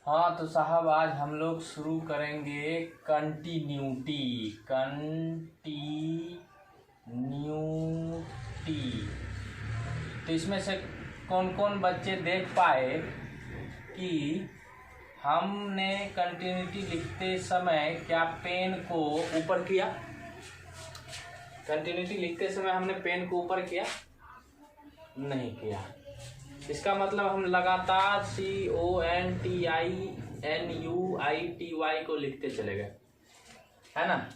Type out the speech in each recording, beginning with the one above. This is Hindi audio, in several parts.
हाँ तो साहब आज हम लोग शुरू करेंगे कंटिन्यूटी। तो इसमें से कौन कौन बच्चे देख पाए कि हमने कंटिन्यूटी लिखते समय क्या पेन को ऊपर किया? कंटिन्यूटी लिखते समय हमने पेन को ऊपर किया? नहीं किया। इसका मतलब हम लगातार CONTINUITY को लिखते चले गए, है ना।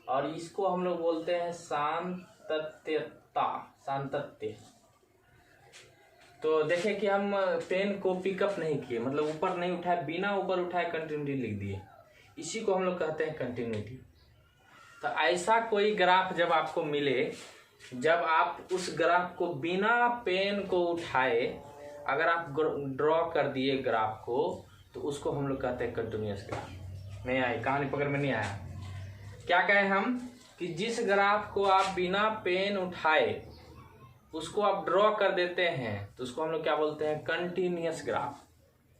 और इसको हम लोग बोलते हैं सातत्य। तो देखें कि हम पेन को पिकअप नहीं किए, मतलब ऊपर नहीं उठाए, बिना ऊपर उठाए कंटिन्यूटी लिख दिए, इसी को हम लोग कहते हैं कंटिन्यूटी। तो ऐसा कोई ग्राफ जब आपको मिले, जब आप उस ग्राफ को बिना पेन को उठाए अगर आप ड्रॉ कर दिए ग्राफ को, तो उसको हम लोग कहते हैं कंटिन्यूअस ग्राफ। नहीं आई कहानी पकड़ में नहीं आया? क्या कहें हम कि जिस ग्राफ को आप बिना पेन उठाए उसको आप ड्रॉ कर देते हैं, तो उसको हम लोग क्या बोलते हैं? Continuous graph.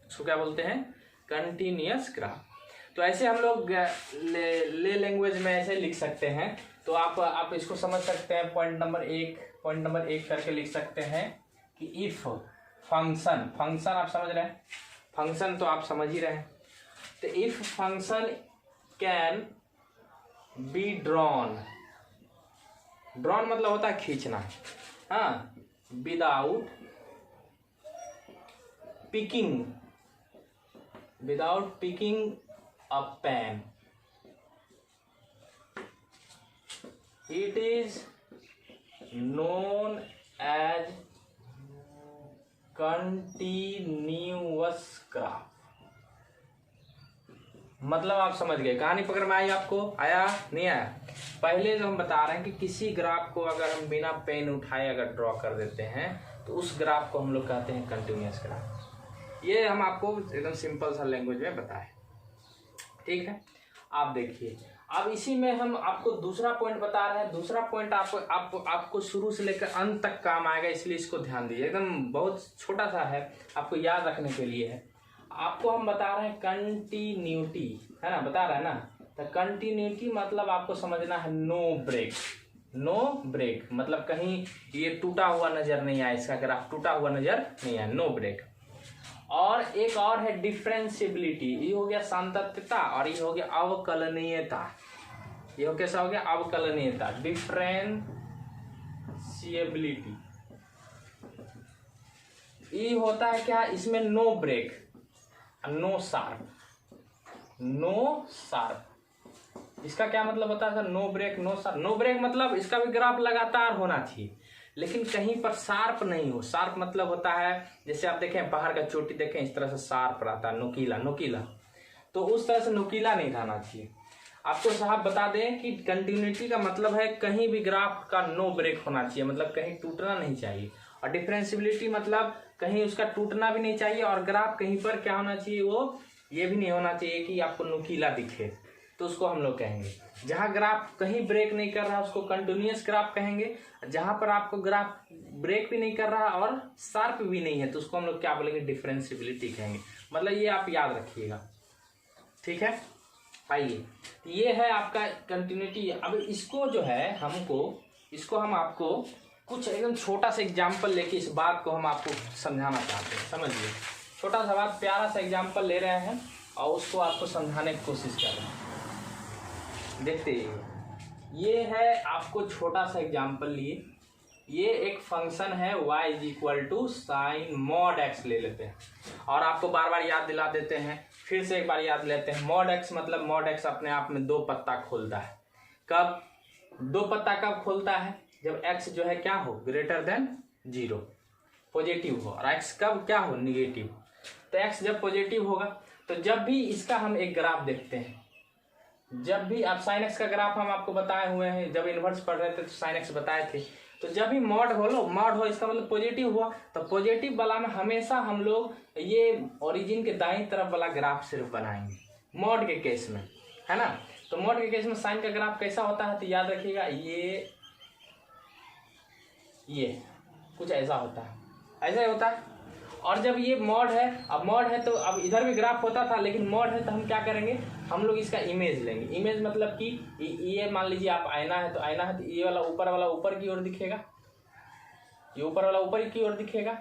उसको क्या बोलते हैं? Continuous graph. तो ऐसे हम लोग ले लैंग्वेज में ऐसे लिख सकते हैं। तो आप इसको समझ सकते हैं। पॉइंट नंबर एक करके लिख सकते हैं कि इफ फंक्शन आप समझ रहे हैं, फंक्शन तो आप समझ ही रहे हैं। तो if function can be drawn मतलब होता है खींचना, हाँ, without picking a pen, it is known as continuous graph। मतलब आप समझ गए, कहानी पकड़ में आई? आपको आया नहीं आया? पहले जो हम बता रहे हैं कि किसी ग्राफ को अगर हम बिना पेन उठाए अगर ड्रॉ कर देते हैं, तो उस ग्राफ को हम लोग कहते हैं कंटिन्यूअस ग्राफ। ये हम आपको एकदम सिंपल सा लैंग्वेज में बताए, ठीक है। आप देखिए, अब इसी में हम आपको दूसरा पॉइंट बता रहे हैं। दूसरा पॉइंट आपको शुरू से लेकर अंत तक काम आएगा, इसलिए इसको ध्यान दीजिए। एकदम बहुत छोटा सा है, आपको याद रखने के लिए है। आपको हम बता रहे हैं कंटिन्यूटी, है ना, बता रहे हैं ना। तो कंटिन्यूटी मतलब आपको समझना है नो ब्रेक, मतलब कहीं ये टूटा हुआ नजर नहीं आए, इसका ग्राफ टूटा हुआ नजर नहीं आए, नो ब्रेक। और एक और है डिफरेंशियबिलिटी, ये हो गया सातत्यता, और ये हो गया अवकलनीयता। ये हो कैसा हो गया? अवकलनीयता, डिफरेंशियबिलिटी। ये होता है क्या? इसमें नो ब्रेक, नो शार्प। इसका क्या मतलब होता है? No break, no sharp. No break मतलब इसका भी ग्राफ लगातार होना चाहिए, लेकिन कहीं पर शार्प नहीं हो। शार्प मतलब होता है, जैसे आप देखें पहाड़ का चोटी देखें, इस तरह से शार्प रहता है, नुकीला। तो उस तरह से नुकीला नहीं रहना चाहिए। आपको साहब बता दें कि कंटिन्यूटी का मतलब है कहीं भी ग्राफ का नो ब्रेक होना चाहिए, मतलब कहीं टूटना नहीं चाहिए। और डिफरेंशियबिलिटी मतलब कहीं उसका टूटना भी नहीं चाहिए, और ग्राफ कहीं पर क्या होना चाहिए? वो ये भी नहीं होना चाहिए कि आपको नुकीला दिखे, तो उसको हम लोग कहेंगे। जहां ग्राफ कहीं ब्रेक नहीं कर रहा उसको कंटिन्यूअस ग्राफ कहेंगे। जहां पर आपको ग्राफ ब्रेक भी नहीं कर रहा और शार्प भी नहीं है, तो उसको हम लोग क्या बोलेंगे? डिफरेंशियबिलिटी कहेंगे। मतलब ये आप याद रखिएगा, ठीक है। आइए, ये है आपका कंटिन्यूटी। अब इसको जो है इसको हम आपको कुछ एकदम छोटा सा एग्जाम्पल लेके इस बात को हम आपको समझाना चाहते हैं। समझिए, छोटा सा बात, प्यारा सा एग्जाम्पल ले रहे हैं और उसको आपको समझाने की कोशिश कर रहे हैं। देखते ये है, आपको छोटा सा एग्जाम्पल लिए। ये एक फंक्शन है y sin mod x ले लेते हैं, और आपको बार बार याद दिला देते हैं। फिर से एक बार याद लेते हैं। mod x मतलब mod x अपने आप में दो पत्ता खोलता है। कब दो पत्ता कब खोलता है? जब x जो है क्या हो? ग्रेटर देन 0, पॉजिटिव हो, और x कब क्या हो? निगेटिव। तो x जब पॉजिटिव होगा, तो जब भी इसका हम एक ग्राफ देखते हैं, जब भी आप sin x का ग्राफ हम आपको बताए हुए हैं, जब इन्वर्स पढ़ रहे थे तो sin x बताए थे। तो जब भी मॉड हो इसका मतलब पॉजिटिव हुआ, तो पॉजिटिव वाला में हमेशा हम लोग ये ओरिजिन के दाईं तरफ वाला ग्राफ सिर्फ बनाएंगे मॉड के केस में, है ना। तो मॉड के केस में साइन का ग्राफ कैसा होता है? तो याद रखिएगा, ये कुछ ऐसा होता है, ऐसा ही होता है। और जब ये मॉड है, अब मॉड है तो अब इधर भी ग्राफ होता था, लेकिन मॉड है तो हम क्या करेंगे, हम लोग इसका इमेज लेंगे। इमेज मतलब कि ये मान लीजिए आप आईना है तो ये वाला ऊपर की ओर दिखेगा, ये ऊपर वाला ऊपर की ओर दिखेगा,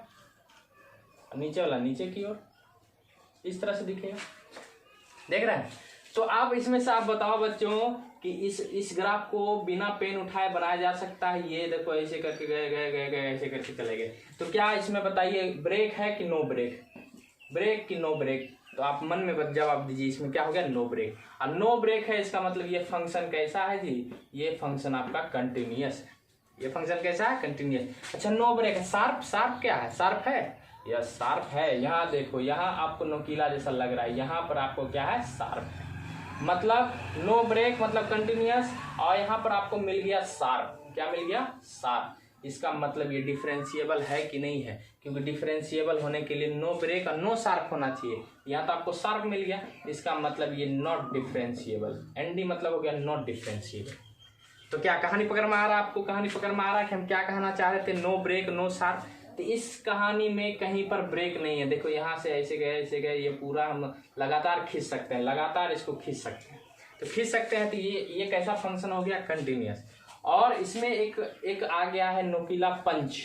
नीचे वाला नीचे की ओर, इस तरह से दिखेगा। देख रहे हैं? तो आप इसमें से आप बताओ बच्चों कि इस ग्राफ को बिना पेन उठाए बनाया जा सकता है? ये देखो ऐसे करके गए ऐसे करके चले गए। तो क्या इसमें बताइए ब्रेक है कि नो ब्रेक, ब्रेक कि नो ब्रेक? तो आप मन में जवाब दीजिए, इसमें क्या हो गया, नो ब्रेक। और नो ब्रेक है इसका मतलब ये फंक्शन कैसा है जी, ये फंक्शन आपका कंटिन्यूअस है। ये फंक्शन कैसा है, कंटिन्यूअस। अच्छा नो ब्रेक है। शार्प, शार्प क्या है, शार्प है, यस शार्प है। यहाँ देखो, यहाँ आपको नोकीला जैसा लग रहा है, यहाँ पर आपको क्या है, शार्प है। मतलब नो ब्रेक मतलब कंटिन्यूअस, और यहाँ पर आपको मिल गया शार्प। क्या मिल गया, शार्प। इसका मतलब ये डिफरेंशिएबल है कि नहीं है, क्योंकि डिफरेंशिएबल होने के लिए नो ब्रेक और नो शार्प होना चाहिए। यहाँ तो आपको शार्प मिल गया, इसका मतलब ये नॉट डिफरेंशिएबल। एनडी मतलब हो गया नॉट डिफरेंशिएबल। तो क्या कहानी पकड़ में आ रहा है आपको? कहानी पकड़ में आ रहा है कि हम क्या कहना चाह रहे थे, नो ब्रेक नो शार्प। तो इस कहानी में कहीं पर ब्रेक नहीं है। देखो यहाँ से ऐसे गए, ये पूरा हम लगातार खींच सकते हैं, लगातार इसको खींच सकते हैं। तो खींच सकते हैं तो ये कैसा फंक्शन हो गया, कंटिन्यूअस। और इसमें एक आ गया है नोकीला पंच,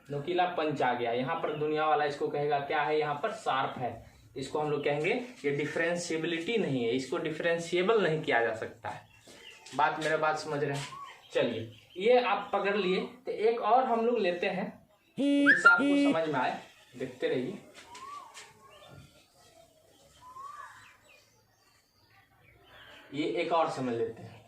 नोकीला पंच आ गया। यहाँ पर दुनिया वाला इसको कहेगा क्या है, यहाँ पर शार्प है, इसको हम लोग कहेंगे ये डिफरेंशिएबिलिटी नहीं है, इसको डिफरेंशिएबल नहीं किया जा सकता है। मेरा बात समझ रहे हैं? चलिए ये आप पकड़ लिए। तो एक और हम लोग लेते हैं जिससे आपको समझ में आए, देखते रहिए। ये एक और समझ लेते हैं।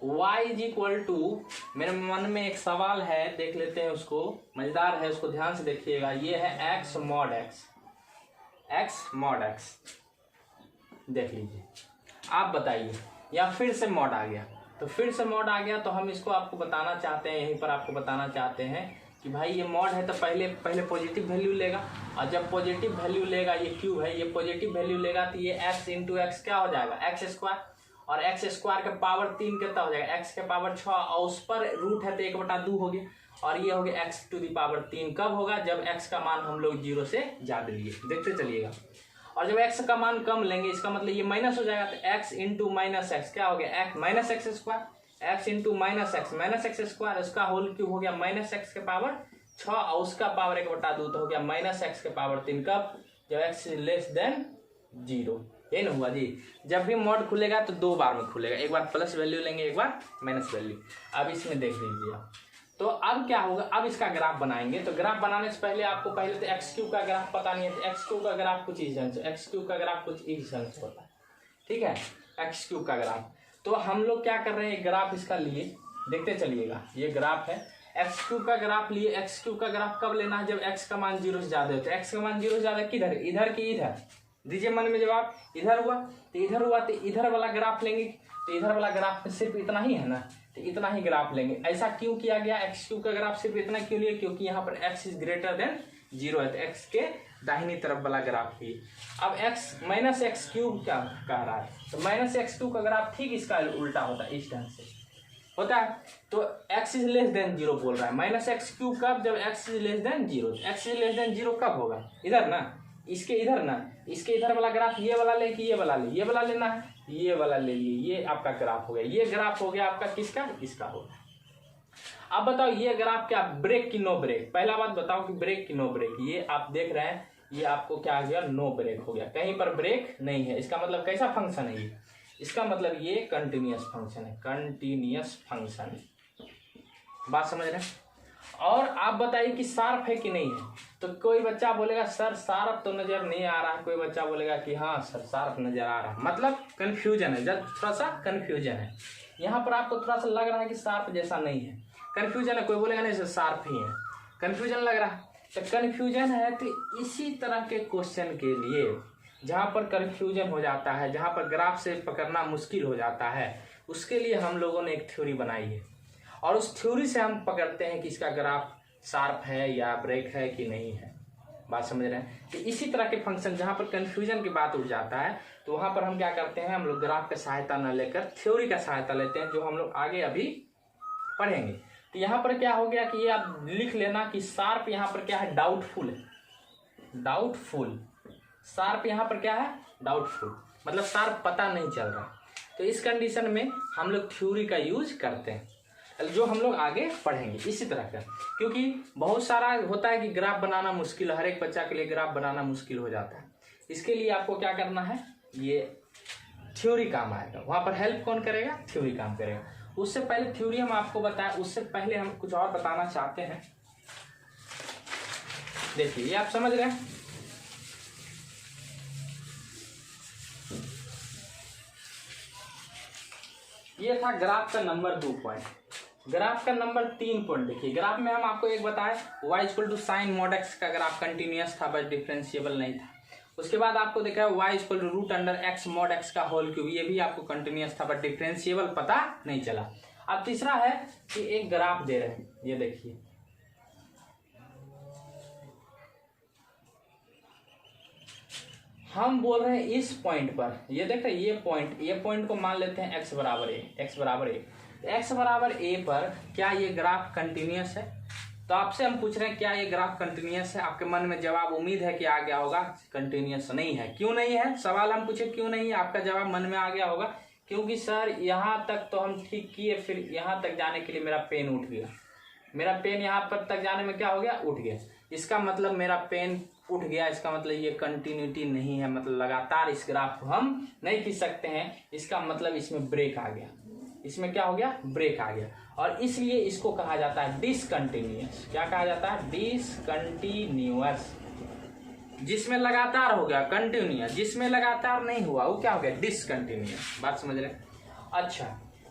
y इज इक्वल टू, मेरे मन में एक सवाल है, देख लेते हैं उसको, मजेदार है, उसको ध्यान से देखिएगा। ये है x mod x, x mod x। देख लीजिए, आप बताइए। या फिर से मॉड आ गया, तो फिर से मॉड आ गया तो हम इसको आपको बताना चाहते हैं, यहीं पर आपको बताना चाहते हैं कि भाई ये मॉड है तो पहले पॉजिटिव वैल्यू लेगा, और जब पॉजिटिव वैल्यू लेगा, ये क्यूब है, ये पॉजिटिव वैल्यू लेगा तो ये x इंटू एक्स क्या हो जाएगा, एक्स स्क्वायर। और एक्स स्क्वायर का पावर 3 कितना हो जाएगा, x के पावर 6, और उस पर रूट है तो 1/2 हो गया, और ये हो गया x टू द पावर 3। कब होगा, जब x का मान हम लोग 0 से ज्यादा लिए, देखते चलिएगा। और जब x का मान कम लेंगे, इसका मतलब ये माइनस हो जाएगा, तो x इंटू माइनस एक्स क्या हो गया, x minus x square, x into minus x square, उसका होल क्यूब हो गया माइनस एक्स के पावर 6, और उसका पावर 1/2 तो हो गया माइनस एक्स के पावर 3। कब, जब x लेस देन 0। ये ना हुआ जी। जब भी मॉड खुलेगा तो 2 बार में खुलेगा, एक बार प्लस वैल्यू लेंगे, एक बार माइनस वैल्यू। अब इसमें देख लीजिए आप, तो अब क्या होगा, अब इसका ग्राफ बनाएंगे। तो ग्राफ बनाने से पहले आपको पहले तो एक्स क्यूब का ग्राफ पता नहीं है, तो एक्स क्यूब का ग्राफ कुछ इस ढंग से, एक्स क्यूब का ग्राफ कुछ इस ढंग से होता है, ठीक है, एक्स क्यूब का ग्राफ। तो हम लोग क्या कर रहे हैं, ग्राफ इसका लिए, देखते चलिएगा। ये ग्राफ है, एक्स क्यूब का ग्राफ लिए। एक्स क्यूब का ग्राफ कब लेना है, जब एक्स का मान 0 से ज्यादा हो। तो एक्स का मान 0 से ज्यादा किधर, इधर की इधर, दीजिए मन में जवाब। इधर हुआ तो इधर हुआ, तो इधर वाला ग्राफ लेंगे। तो इधर वाला ग्राफ में सिर्फ इतना ही है ना, तो इतना ही ग्राफ लेंगे। ऐसा क्यों किया गया, एक्स क्यूब का ग्राफ सिर्फ इतना क्यों लिया, क्योंकि यहाँ पर x इज ग्रेटर देन 0 है, तो x के दाहिनी तरफ वाला ग्राफ ही। अब x माइनस एक्स क्यूब क्या कह रहा है, तो माइनस एक्स क्यूब का ग्राफ ठीक इसका उल्टा होता है, इस ढंग से होता है। तो x इज लेस देन 0 बोल रहा है, माइनस एक्स क्यूब कब, जब x is less than 0। x is less than 0 कब होगा, इधर ना, इसके इधर ना, इसके इधर वाला ग्राफ ये वाला ले कि ये वाला ले, ये वाला लेना है, ये वाला ले लिए, ये आपका ग्राफ हो गया। ये ग्राफ हो गया आपका किसका, इसका होगा। अब बताओ ये ग्राफ क्या, ब्रेक की नो ब्रेक। पहला बात बताओ कि ब्रेक की नो ब्रेक। ये आप देख रहे हैं, ये आपको क्या आ गया, नो ब्रेक हो गया, कहीं पर ब्रेक नहीं है। इसका मतलब कैसा फंक्शन है ये, इसका मतलब ये कंटिन्यूअस फंक्शन है, कंटिन्यूअस फंक्शन। बात समझ रहे हैं। और आप बताइए कि शार्प है कि नहीं है। तो कोई बच्चा बोलेगा सर शार्प तो नजर नहीं आ रहा है, कोई बच्चा बोलेगा कि हाँ सर शार्प नजर आ रहा है। मतलब कंफ्यूजन है, जब थोड़ा सा कंफ्यूजन है यहाँ पर, आपको थोड़ा सा लग रहा है कि शार्प जैसा नहीं है, कंफ्यूजन है। कोई बोलेगा नहीं सर शार्प ही है, कंफ्यूजन लग रहा है। तो कंफ्यूजन है, तो इसी तरह के क्वेश्चन के लिए जहाँ पर कंफ्यूजन हो जाता है, जहाँ पर ग्राफ से पकड़ना मुश्किल हो जाता है, उसके लिए हम लोगों ने एक थ्योरी बनाई है, और उस थ्योरी से हम पकड़ते हैं कि इसका ग्राफ शार्प है या ब्रेक है कि नहीं है। बात समझ रहे हैं। तो इसी तरह के फंक्शन जहाँ पर कंफ्यूजन की बात उठ जाता है, तो वहाँ पर हम क्या करते हैं, हम लोग ग्राफ का सहायता न लेकर थ्योरी का सहायता लेते हैं, जो हम लोग आगे अभी पढ़ेंगे। तो यहाँ पर क्या हो गया कि ये आप लिख लेना कि शार्प यहाँ पर क्या है, डाउटफुल है, डाउटफुल। शार्प यहाँ पर क्या है, डाउटफुल, मतलब शार्प पता नहीं चल रहा। तो इस कंडीशन में हम लोग थ्योरी का यूज करते हैं, जो हम लोग आगे पढ़ेंगे इसी तरह का। क्योंकि बहुत सारा होता है कि ग्राफ बनाना मुश्किल, हर एक बच्चा के लिए ग्राफ बनाना मुश्किल हो जाता है। इसके लिए आपको क्या करना है, ये थ्योरी काम आएगा। वहां पर हेल्प कौन करेगा, थ्योरी काम करेगा। उससे पहले थ्योरी हम आपको बताएं, उससे पहले हम कुछ और बताना चाहते हैं। देखिए ये आप समझ रहे हैं, ये था ग्राफ का नंबर 2 पॉइंट। ग्राफ का नंबर 3 पॉइंट देखिए, ग्राफ में हम आपको एक बताए y equal to sine mod x का ग्राफ कंटिन्यूअस था बस डिफरेंशिएबल नहीं था। उसके बाद आपको देखा है y equal to root under x mod x का होल क्यूब, ये भी आपको कंटिन्यूअस था बट डिफरेंशिएबल पता नहीं चला। अब तीसरा है कि एक ग्राफ दे रहे हैं, ये देखिए हम बोल रहे हैं इस पॉइंट पर, ये देख रहे हैं ये पॉइंट को मान लेते हैं x बराबर a, x बराबर a पर क्या ये ग्राफ कंटिन्यूअस है। तो आपसे हम पूछ रहे हैं क्या ये ग्राफ कंटिन्यूअस है। आपके मन में जवाब उम्मीद है कि आ गया होगा, कंटिन्यूअस नहीं है। क्यों नहीं है, सवाल हम पूछे क्यों नहीं है, आपका जवाब मन में आ गया होगा क्योंकि सर यहाँ तक तो हम ठीक किए, फिर यहाँ तक जाने के लिए मेरा पेन उठ गया, मेरा पेन यहाँ पर तक जाने में क्या हो गया, उठ गया। इसका मतलब मेरा पेन उठ गया, इसका मतलब ये कंटिन्यूटी नहीं है, मतलब लगातार इस ग्राफ को हम नहीं खींच सकते हैं। इसका मतलब इसमें ब्रेक आ गया, इसमें क्या हो गया, ब्रेक आ गया। और इसलिए इसको कहा जाता है डिसकंटिन्यूअस। क्या कहा जाता है, डिसकंटिन्यूअस। जिसमें लगातार हो गया कंटिन्यूअस, जिसमें लगातार नहीं हुआ वो क्या हो गया, डिसकंटिन्यूअस। बात समझ रहे। अच्छा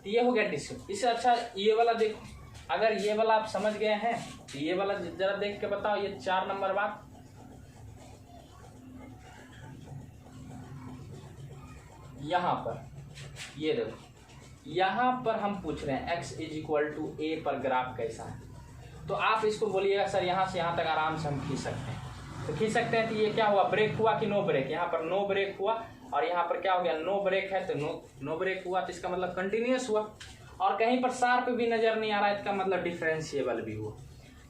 ये हो गया डिस। इससे अच्छा ये वाला देखो, अगर ये वाला आप समझ गए हैं तो ये वाला जरा देख के बताओ, ये 4 नंबर बात। यहां पर ये देखो, यहां पर हम पूछ रहे हैं x is equal to a पर ग्राफ कैसा है। तो आप इसको बोलिएगा सर यहां से यहां तक आराम से हम खींच सकते हैं। तो खींच सकते हैं। तो ये क्या हुआ, ब्रेक हुआ कि नो ब्रेक। यहाँ पर नो ब्रेक हुआ और यहाँ पर क्या हो गया, नो ब्रेक है। तो नो ब्रेक हुआ तो इसका मतलब कंटिन्यूअस हुआ। और कहीं पर शार्प भी नजर नहीं आ रहा है, इसका मतलब डिफरेंशिएबल भी हुआ।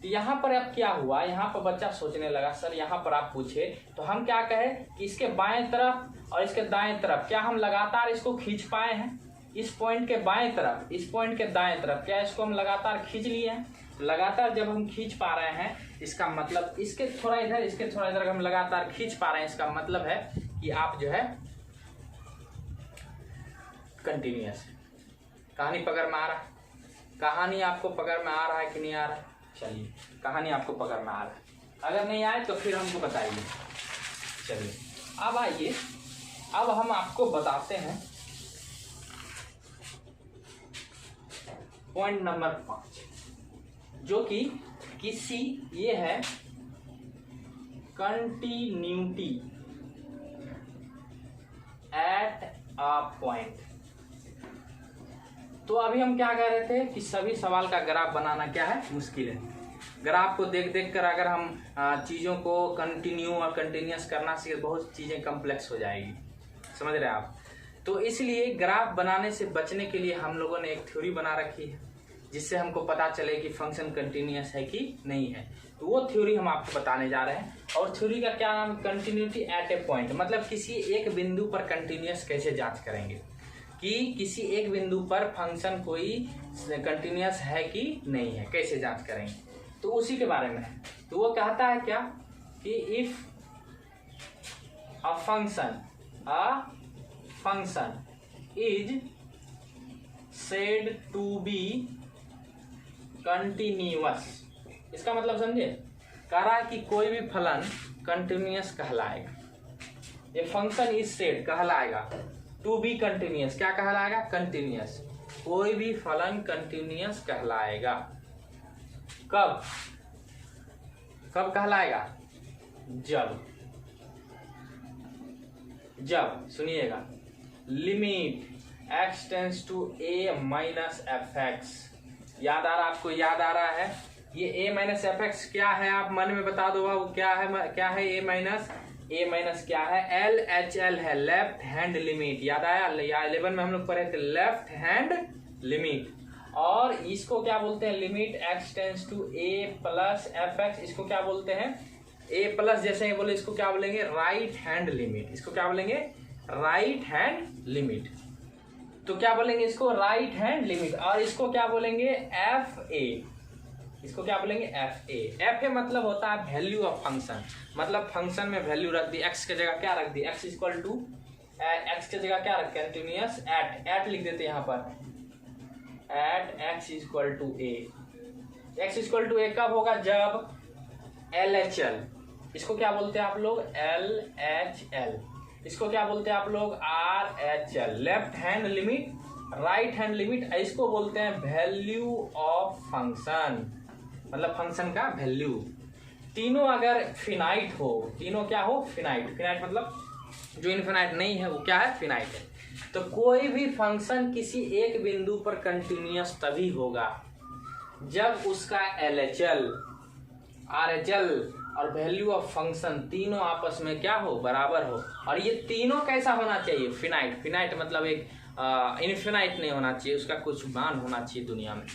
तो यहाँ पर अब क्या हुआ, यहाँ पर बच्चा सोचने लगा सर यहाँ पर आप पूछे तो हम क्या कहें कि इसके बाएं तरफ और इसके दाएं तरफ क्या हम लगातार इसको खींच पाए हैं। इस पॉइंट के बाएं तरफ, इस पॉइंट के दाएं तरफ क्या इसको हम लगातार खींच लिए हैं। लगातार जब हम खींच पा रहे हैं, इसका मतलब इसके थोड़ा इधर, इसके थोड़ा इधर हम लगातार खींच पा रहे हैं, इसका मतलब है कि आप जो है कंटिन्यूअस। कहानी पकड़ में आ रहा है, कहानी आपको पकड़ में आ रहा है कि नहीं आ रहा है। चलिए कहानी आपको पकड़ में आ रहा है, अगर नहीं आए तो फिर हमको बताइए। चलिए अब आइए, अब हम आपको बताते हैं पॉइंट नंबर 5, जो कि किसी ये है कंटिन्यूटी एट अ पॉइंट। तो अभी हम क्या कह रहे थे कि सभी सवाल का ग्राफ बनाना क्या है, मुश्किल है। ग्राफ को देख देख कर अगर हम चीज़ों को कंटिन्यू और कंटिन्यूअस करना सीखे, बहुत चीज़ें कॉम्प्लेक्स हो जाएगी, समझ रहे हैं आप। तो इसलिए ग्राफ बनाने से बचने के लिए हम लोगों ने एक थ्योरी बना रखी है, जिससे हमको पता चले कि फंक्शन कंटिन्यूअस है कि नहीं है। तो वो थ्योरी हम आपको बताने जा रहे हैं। और थ्योरी का क्या नाम, कंटिन्यूटी एट ए पॉइंट। मतलब किसी एक बिंदु पर कंटिन्यूअस कैसे जांच करेंगे कि किसी एक बिंदु पर फंक्शन कोई कंटिन्यूअस है कि नहीं है, कैसे जांच करेंगे, तो उसी के बारे में है। तो वो कहता है क्या कि if a function is said to be continuous. इसका मतलब समझे, कह रहा है कि कोई भी फलन कंटिन्यूअस कहलाएगा। ये फंक्शन इज सेड कहलाएगा टू बी कंटिन्यूअस। क्या कहलाएगा, कंटिन्यूअस। कोई भी फलन कंटिन्यूअस कहलाएगा कब, कब कहलाएगा, जब सुनिएगा, limit x tends to a minus F X. याद आ रहा, आपको याद आ रहा है ये a माइनस एफ एक्स क्या है, आप मन में बता दो वो क्या है, क्या है a माइनस क्या है, LHL है, लेफ्ट हैंड लिमिट। याद आया, या 11 में हम लोग पढ़े थे लेफ्ट हैंड लिमिट। और इसको क्या बोलते हैं, limit x tends to a plus F X, इसको क्या बोलते हैं, a प्लस जैसे ही बोले इसको क्या बोलेंगे, राइट हैंड लिमिट, इसको क्या बोलेंगे, राइट हैंड लिमिट। तो क्या बोलेंगे इसको, राइट हैंड लिमिट। और इसको क्या बोलेंगे, एफ ए, इसको क्या बोलेंगे, एफ ए। एफ ए मतलब होता है वैल्यू ऑफ फंक्शन, मतलब फंक्शन में वैल्यू रख दी, एक्स की जगह क्या रख दी, एक्स इक्वल टू, एक्स की जगह क्या रख, कंटिन्यूअस एट लिख देते यहाँ पर, at x equal to a. X equal to a कब होगा, जब LHL, इसको क्या बोलते हैं आप लोग, LHL, इसको क्या बोलते हैं आप लोग, RHL, left hand limit, right hand limit, इसको बोलते हैं वैल्यू ऑफ फंक्शन, मतलब फंक्शन का वैल्यू। तीनों अगर फिनाइट हो, तीनों क्या हो, फिनाइट, फिनाइट मतलब जो इनफिनाइट नहीं है वो क्या है, फिनाइट है। तो कोई भी फंक्शन किसी एक बिंदु पर कंटिन्यूअस तभी होगा जब उसका LHL, RHL और वैल्यू ऑफ फंक्शन तीनों आपस में क्या हो, बराबर हो। और ये तीनों कैसा होना चाहिए, फिनाइट, फिनाइट मतलब एक इनफिनाइट नहीं होना चाहिए, उसका कुछ मान होना चाहिए दुनिया में,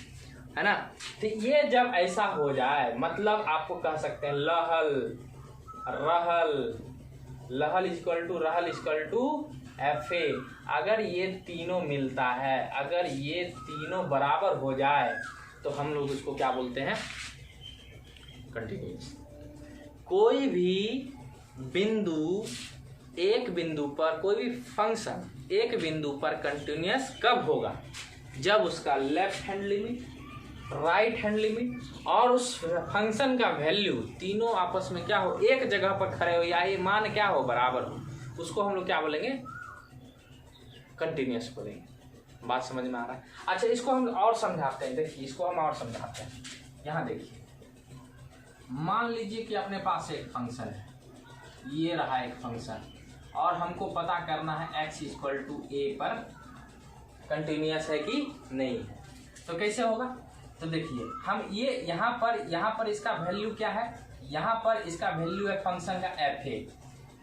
है ना। तो ये जब ऐसा हो जाए, मतलब आपको कह सकते हैं लहल, रहल, लहल इक्वल टू रहल इक्वल टू एफ ए। अगर ये तीनों मिलता है, अगर ये तीनों बराबर हो जाए तो हम लोग उसको क्या बोलते हैं, कंटिन्यूअस। कोई भी बिंदु, एक बिंदु पर कोई भी फंक्शन एक बिंदु पर कंटिन्यूअस कब होगा, जब उसका left hand limit, right hand limit और उस फंक्शन का वैल्यू तीनों आपस में क्या हो, एक जगह पर खड़े हो, या ये मान क्या हो, बराबर हो, उसको हम लोग क्या बोलेंगे, कंटिन्यूअस बोलेंगे। बात समझ में आ रहा है। अच्छा, इसको हम और समझाते हैं, देखिए इसको हम और समझाते हैं। यहाँ देखिए, मान लीजिए कि अपने पास एक फंक्शन है, ये रहा एक फंक्शन, और हमको पता करना है x इक्वल टू ए पर कंटिन्यूअस है कि नहीं है। तो कैसे होगा, तो देखिए हम ये यहाँ पर इसका वैल्यू क्या है, यहाँ पर इसका वैल्यू है फंक्शन का एफ ए,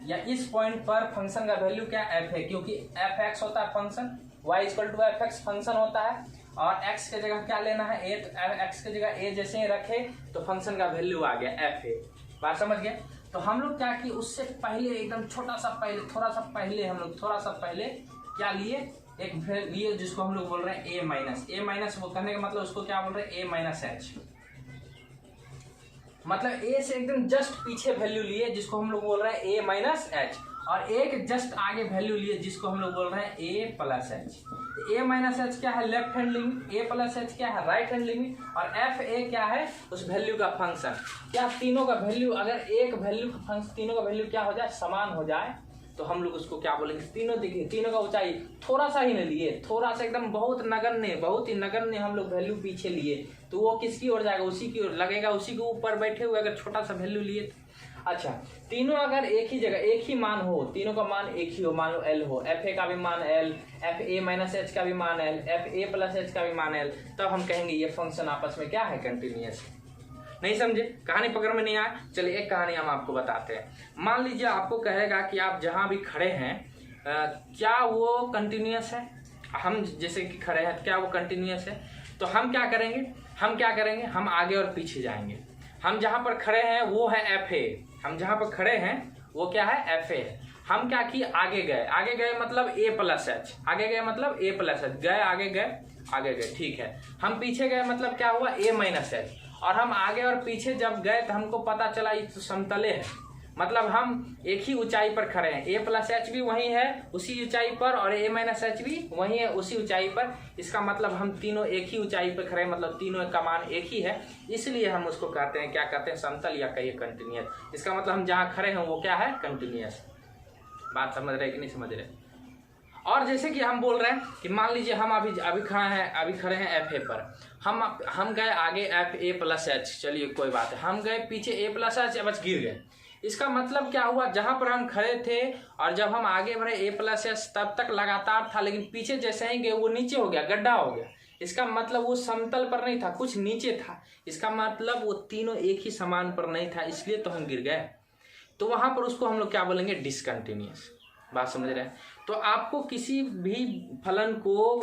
या इस पॉइंट पर फंक्शन का वैल्यू क्या एफ है, क्योंकि एफ एक्स होता है function, Y equal to F X function होता है, और एक्स के जगह क्या लेना है, ए, एक्स के जगह ए जैसे ही रखे तो फंक्शन का वैल्यू आ गया एफ ए। बात समझ गए। तो हम लोग क्या कि उससे पहले एकदम थोड़ा सा पहले हम लोग क्या लिए, एक लिए जिसको हम लोग बोल रहे हैं ए माइनस, वो कहने का मतलब उसको क्या बोल रहे हैं, ए माइनस एच, मतलब ए से एकदम जस्ट पीछे वैल्यू लिए जिसको हम लोग बोल रहे हैं ए माइनस एच, और एक जस्ट आगे वैल्यू लिए जिसको हम लोग बोल रहे हैं ए प्लस एच। ए माइनस एच क्या है, लेफ्ट हैंड लिमिट, ए प्लस एच क्या है, राइट हैंड लिमिट, और एफ ए क्या है, उस वैल्यू का फंक्शन। क्या तीनों का वैल्यू, अगर एक वैल्यू का फंक्शन तीनों का वैल्यू क्या हो जाए, समान हो जाए, तो हम लोग उसको क्या बोलेंगे, तीनों देखिए, तीनों का ऊंचाई थोड़ा सा ही न लिए, थोड़ा सा एकदम बहुत ही नगण्य हम लोग वैल्यू पीछे लिए, तो वो किसकी ओर जाएगा, उसी की ओर लगेगा, उसी के ऊपर बैठे हुए अगर छोटा सा वैल्यू लिए। अच्छा, तीनों अगर एक ही जगह एक ही मान हो, तीनों का मान एक ही हो, मान लो एल हो, एफ ए का भी मान L, F A minus H का भी मान L, F A plus H का भी मान एल, तब हम कहेंगे ये फंक्शन आपस में क्या है, कंटिन्यूअस। नहीं समझे, कहानी पकड़ में नहीं आया। चलिए एक कहानी हम आपको बताते हैं। मान लीजिए आपको कहेगा कि आप जहां भी खड़े हैं क्या वो कंटिन्यूअस है, हम जैसे कि खड़े हैं क्या वो कंटिन्यूअस है, तो हम क्या करेंगे, हम आगे और पीछे जाएंगे। हम जहां पर खड़े हैं वो है एफ ए, हम जहां पर खड़े हैं वो क्या है, एफ ए है। हम क्या किए, आगे गए मतलब ए प्लस एच, आगे गए मतलब ए प्लस एच, आगे गए, ठीक है। हम पीछे गए मतलब क्या हुआ, ए माइनस एच, और हम आगे और पीछे जब गए तो हमको पता चला ये तो समतले है, मतलब हम एक ही ऊंचाई पर खड़े हैं, ए प्लस एच भी वही है उसी ऊंचाई पर, और ए माइनस एच भी वही है उसी ऊंचाई पर। इसका मतलब हम तीनों एक ही ऊंचाई पर खड़े हैं, मतलब तीनों का मान एक ही है, इसलिए हम उसको कहते हैं, क्या कहते हैं, समतल, या कहिए कंटिन्यूअस। इसका मतलब हम जहाँ खड़े हैं वो क्या है, कंटिन्यूअस। बात समझ रहे कि नहीं समझ रहे। और जैसे कि हम बोल रहे हैं कि मान लीजिए हम अभी खड़े हैं एफ ए पर, हम गए आगे एफ ए प्लस एच, चलिए कोई बात है, हम गए पीछे ए प्लस एच, बस गिर गए। इसका मतलब क्या हुआ, जहां पर हम खड़े थे और जब हम आगे बढ़े ए प्लस एच तब तक लगातार था, लेकिन पीछे जैसे ही गए वो नीचे हो गया, गड्ढा हो गया। इसका मतलब वो समतल पर नहीं था, कुछ नीचे था। इसका मतलब वो तीनों एक ही समान पर नहीं था, इसलिए तो हम गिर गए। तो वहां पर उसको हम लोग क्या बोलेंगे, डिसकंटिन्यूअस। बात समझ रहे हैं। तो आपको किसी भी फलन को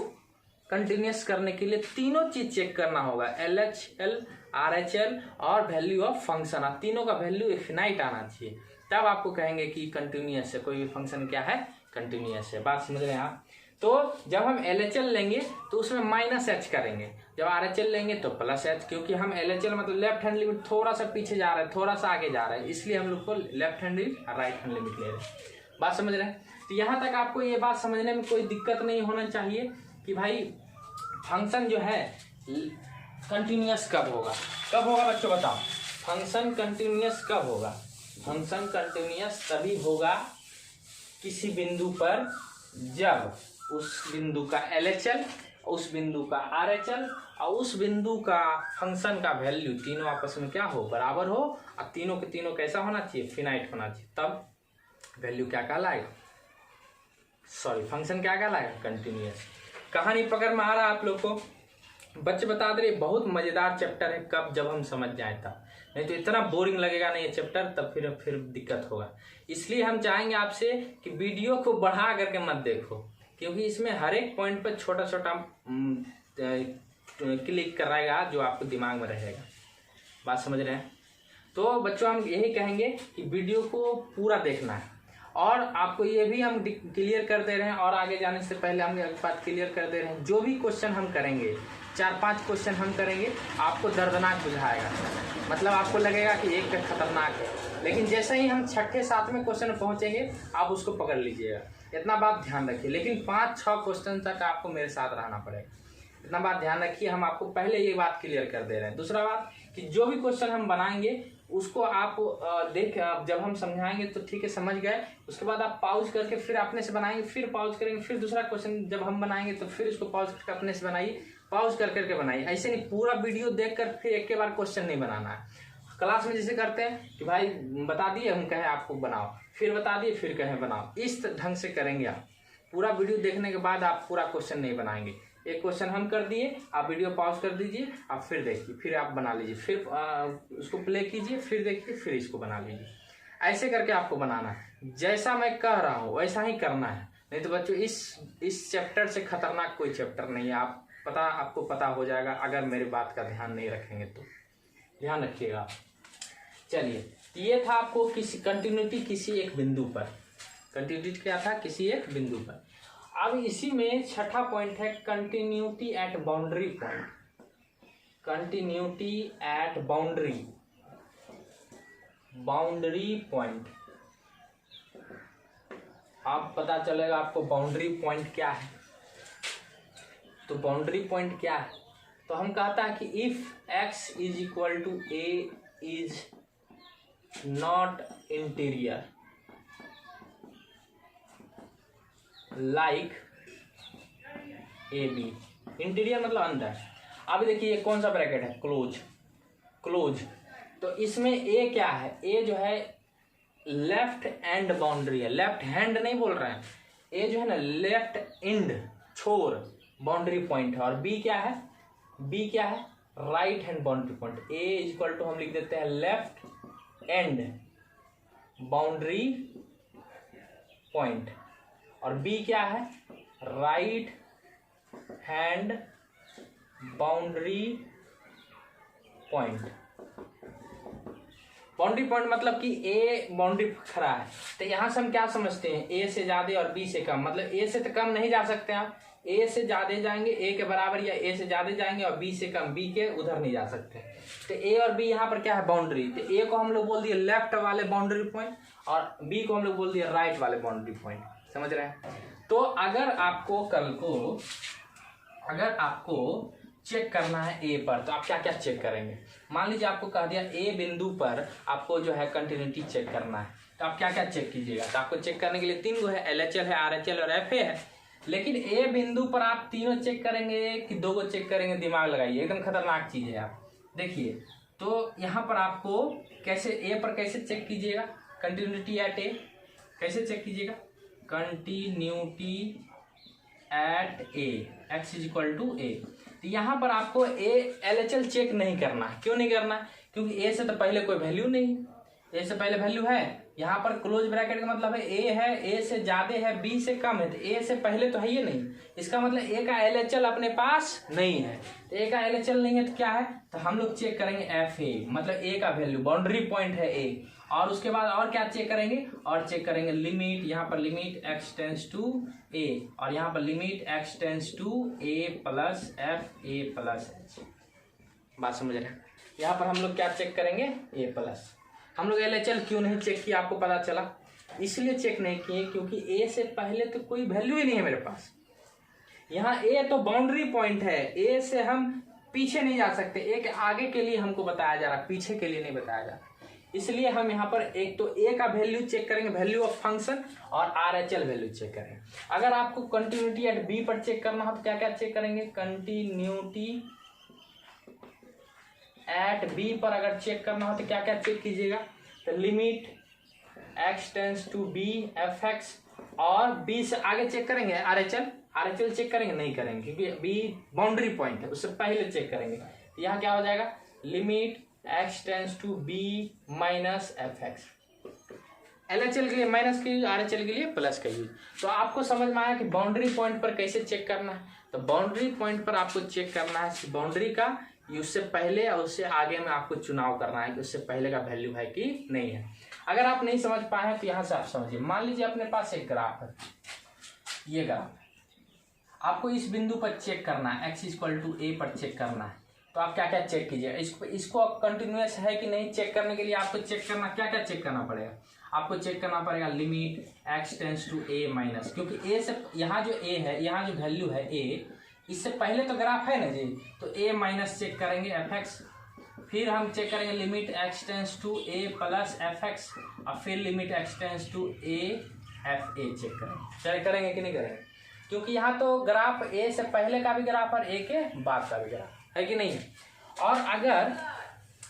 कंटिन्यूस करने के लिए तीनों चीज चेक करना होगा, LHL, RHL और वैल्यू ऑफ फंक्शन। तीनों का वैल्यू इनफिनाइट आना चाहिए, तब आपको कहेंगे कि कंटिन्यूस है, कोई भी फंक्शन क्या है, कंटिन्यूस है। बात समझ रहे हैं आप। तो जब हम LHL लेंगे तो उसमें -h करेंगे, जब RHL लेंगे तो +h, क्योंकि हम LHL मतलब लेफ्ट हैंड लिमिट थोड़ा सा पीछे जा रहा है, थोड़ा सा आगे जा रहा है, इसलिए हम लोग को लेफ्ट हैंड लिमिट और राइट हैंड लिमिट ले रहे हैं। बात समझ रहे हैं। तो यहाँ तक आपको ये बात समझने में कोई दिक्कत नहीं होना चाहिए कि भाई फंक्शन जो है कंटिन्यूस कब होगा। कब होगा बच्चों बताओ, फंक्शन कंटिन्यूस कब होगा। फंक्शन कंटिन्यूस तभी होगा किसी बिंदु पर जब उस बिंदु का LHL, उस बिंदु का RHL और उस बिंदु का फंक्शन का वैल्यू तीनों आपस में क्या हो, बराबर हो, और तीनों के तीनों कैसा होना चाहिए, फिनाइट होना चाहिए, तब वैल्यू क्या कहलाएगा, सॉरी फंक्शन क्या कहलाएगा, कंटिन्यूस। कहानी पकड़ में आ रहा है आप लोग को। बच्चे बता दे रहे बहुत मजेदार चैप्टर है, कब जब हम समझ जाए तब, नहीं तो इतना बोरिंग लगेगा नहीं ये चैप्टर, तब फिर दिक्कत होगा। इसलिए हम चाहेंगे आपसे कि वीडियो को बढ़ा करके मत देखो, क्योंकि इसमें हर एक पॉइंट पर छोटा छोटा क्लिक कराएगा जो आपको दिमाग में रहेगा। बात समझ रहे हैं। तो बच्चों हम यही कहेंगे कि वीडियो को पूरा देखना है, और आपको ये भी हम क्लियर कर दे रहे हैं, और आगे जाने से पहले हम एक बात क्लियर कर दे रहे हैं, जो भी क्वेश्चन हम करेंगे 4-5 क्वेश्चन हम करेंगे, आपको दर्दनाक बुझाएगा, मतलब आपको लगेगा कि एक का खतरनाक है, लेकिन जैसे ही हम 6-7वें क्वेश्चन पहुंचेंगे आप उसको पकड़ लीजिएगा। इतना बात ध्यान रखिए, लेकिन 5-6 क्वेश्चन तक आपको मेरे साथ रहना पड़ेगा, इतना बात ध्यान रखिए। हम आपको पहले ये बात क्लियर कर दे रहे हैं। दूसरा बात कि जो भी क्वेश्चन हम बनाएंगे उसको आप जब हम समझाएंगे तो ठीक है समझ गए, उसके बाद आप पॉज करके फिर अपने से बनाएंगे, फिर पॉज करेंगे, फिर दूसरा क्वेश्चन जब हम बनाएंगे तो फिर उसको पॉज करके अपने से बनाइए, पॉज कर करके बनाइए। ऐसे नहीं पूरा वीडियो देखकर फिर एक के बार क्वेश्चन नहीं बनाना है। क्लास में जैसे करते हैं कि भाई बता दिए, हम कहें आपको बनाओ, फिर बता दिए, फिर कहें बनाओ, इस ढंग से करेंगे आप। पूरा वीडियो देखने के बाद आप पूरा क्वेश्चन नहीं बनाएंगे। एक क्वेश्चन हम कर दिए, आप वीडियो पॉज कर दीजिए, आप फिर देखिए, फिर आप बना लीजिए, फिर उसको प्ले कीजिए, फिर देखिए, फिर इसको बना लीजिए। ऐसे करके आपको बनाना है, जैसा मैं कह रहा हूँ वैसा ही करना है। नहीं तो बच्चों इस चैप्टर से खतरनाक कोई चैप्टर नहीं है, आपको पता हो जाएगा अगर मेरी बात का ध्यान नहीं रखेंगे तो। ध्यान रखिएगा। चलिए, ये था आपको किसी कंटिन्यूटी किसी एक बिंदु पर, कंटिन्यूटी क्या था, किसी एक बिंदु पर। अब इसी में छठा पॉइंट है continuity at boundary point. Continuity at boundary point. अब पता चलेगा आपको बाउंड्री पॉइंट क्या है। तो बाउंड्री पॉइंट क्या है, तो हम कहता है कि if x is equal to a is not interior like AB। Interior मतलब अंदर। अब देखिए ये कौन सा ब्रैकेट है, क्लोज। तो इसमें A क्या है, A जो है लेफ्ट एंड बाउंड्री है, लेफ्ट हैंड नहीं बोल रहे हैं, A जो है ना लेफ्ट एंड छोर बाउंड्री पॉइंट है, और B क्या है, right hand boundary point. A is equal to हम लिख देते हैं लेफ्ट एंड बाउंड्री पॉइंट, और B क्या है, right hand boundary point. Boundary point मतलब कि A बाउंड्री खड़ा है, तो यहां से हम क्या समझते हैं, A से ज्यादा और B से कम, मतलब A से तो कम नहीं जा सकते आप, A से ज्यादा जाएंगे A के बराबर, या A से ज्यादा जाएंगे और B से कम B के उधर नहीं जा सकते। तो A और B यहाँ पर क्या है, बाउंड्री। तो A को हम लोग बोल दिए लेफ्ट वाले बाउंड्री पॉइंट, और B को हम लोग बोल दिए राइट वाले बाउंड्री पॉइंट। समझ रहे हैं। तो अगर आपको कल को चेक करना है A पर, तो आप क्या क्या चेक करेंगे। मान लीजिए आपको कह दिया A बिंदु पर आपको जो है कंटिन्यूटी चेक करना है, तो आप क्या क्या चेक कीजिएगा। तो आपको चेक करने के लिए 3 गो है, LHL है, RHL और FA है। लेकिन A बिंदु पर आप तीनों चेक करेंगे कि 2 गो चेक करेंगे, दिमाग लगाइए, एकदम खतरनाक चीज है। आप देखिए, तो यहाँ पर आपको कैसे A पर कैसे चेक कीजिएगा, कंटिन्यूटी एट A कैसे चेक कीजिएगा, continuity at A x is equal to A। तो यहाँ पर आपको LHL चेक नहीं करना है। क्यों नहीं करना है, क्योंकि A से तो पहले कोई वैल्यू नहीं, A से पहले वैल्यू है यहाँ पर क्लोज ब्रैकेट का मतलब है ए है, ए से ज्यादा है, बी से कम है, तो ए से पहले तो है ही नहीं, इसका मतलब ए का एलएचएल अपने पास नहीं है। तो ए का एलएचएल नहीं है तो क्या है, तो हम लोग चेक करेंगे एफ ए, मतलब ए का वैल्यू, बाउंड्री पॉइंट है ए। और उसके बाद और क्या चेक करेंगे, और चेक करेंगे लिमिट, यहाँ पर limit x tends to A, और यहाँ पर limit x tends to A plus F A plus H. बात समझ रहे हैं। यहाँ पर हम लोग क्या चेक करेंगे, ए प्लस। हम लोग एलएचएल क्यों नहीं चेक किया, आपको पता चला, इसलिए चेक नहीं किए क्योंकि ए से पहले तो कोई वैल्यू ही नहीं है मेरे पास। यहाँ ए तो बाउंड्री पॉइंट है, ए से हम पीछे नहीं जा सकते, ए के आगे के लिए हमको बताया जा रहा, पीछे के लिए नहीं बताया जा रहा। इसलिए हम यहाँ पर एक तो ए का वैल्यू चेक करेंगे, वैल्यू ऑफ फंक्शन, और आरएचएल वैल्यू चेक करेंगे। अगर आपको कंटिन्यूटी एट बी पर चेक करना हो तो क्या क्या चेक करेंगे, कंटिन्यूटी एट बी पर अगर चेक करना हो तो क्या क्या चेक कीजिएगा, तो limit x tends to B F X, और बी से आगे चेक करेंगे आरएचएल, आरएचएल चेक करेंगे नहीं करेंगे क्योंकि बी बाउंड्री पॉइंट है, उससे पहले चेक करेंगे। यहाँ क्या हो जाएगा, limit x tends to B minus F X, LHL के लिए माइनस का यूज, आरएचएल के लिए प्लस का यूज। तो आपको समझ में आया कि बाउंड्री पॉइंट पर कैसे चेक करना है। तो बाउंड्री पॉइंट पर आपको चेक करना है बाउंड्री का, उससे पहले और उससे आगे में आपको चुनाव करना है कि उससे पहले का वैल्यू है कि नहीं है। अगर आप नहीं समझ पाए तो यहाँ से आप समझिए, मान लीजिए अपने पास एक ग्राफ है, ये ग्राफ है, आपको इस बिंदु पर चेक करना है, एक्स इक्वल टू ए पर चेक करना है। तो आप क्या क्या चेक कीजिए, इसको कंटिन्यूअस है कि नहीं चेक करने के लिए आपको चेक करना, क्या क्या चेक करना पड़ेगा, आपको चेक करना पड़ेगा limit x tends to A minus, क्योंकि ए से यहाँ जो ए है, यहाँ जो वैल्यू है ए, इससे पहले तो ग्राफ है ना जी, तो ए माइनस चेक करेंगे एफ एक्स, फिर हम चेक करेंगे limit x tends to A plus F X, और फिर limit x tends to A F A check करेंगे। चेक करेंगे कि नहीं करेंगे, क्योंकि यहाँ तो ग्राफ ए से पहले का भी ग्राफ और ए के बाद का भी ग्राफ है कि नहीं है। और अगर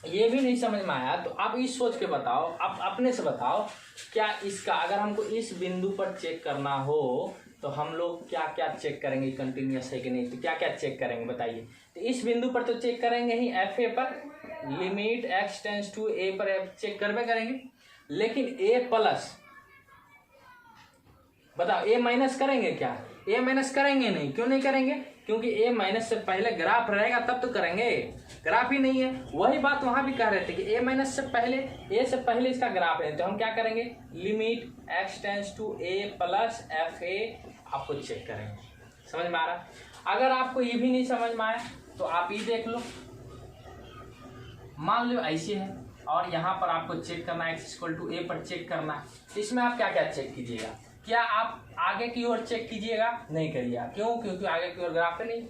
ये भी नहीं समझ में आया तो आप इस सोच के बताओ, आप अपने से बताओ, क्या इसका अगर हमको इस बिंदु पर चेक करना हो तो हम लोग क्या क्या चेक करेंगे, कंटिन्यूअस है कि नहीं, तो क्या क्या चेक करेंगे बताइए। तो इस बिंदु पर तो चेक करेंगे ही एफ ए पर, लिमिट एक्स टेंस टू ए पर चेक करवे करेंगे, लेकिन ए प्लस, बताओ ए माइनस करेंगे क्या, ए माइनस करेंगे नहीं, क्यों नहीं करेंगे, क्योंकि ए माइनस से पहले ग्राफ रहेगा तब तो करेंगे, ग्राफ ही नहीं है। वही बात वहां भी कह रहे थे कि ए माइनस से पहले, ए से पहले इसका ग्राफ है, तो हम क्या करेंगे, limit x tends to A plus F A आपको चेक करेंगे। समझ में आ रहा। अगर आपको ये भी नहीं समझ में आया तो आप ये देख लो, मान लो ऐसे है और यहाँ पर आपको चेक करना है एक्स इक्वल टू ए पर चेक करना है, इसमें आप क्या क्या चेक कीजिएगा, क्या आप आगे की ओर चेक कीजिएगा, नहीं करिएगा, क्यों, क्योंकि आगे की ओर ग्राफ है नहीं।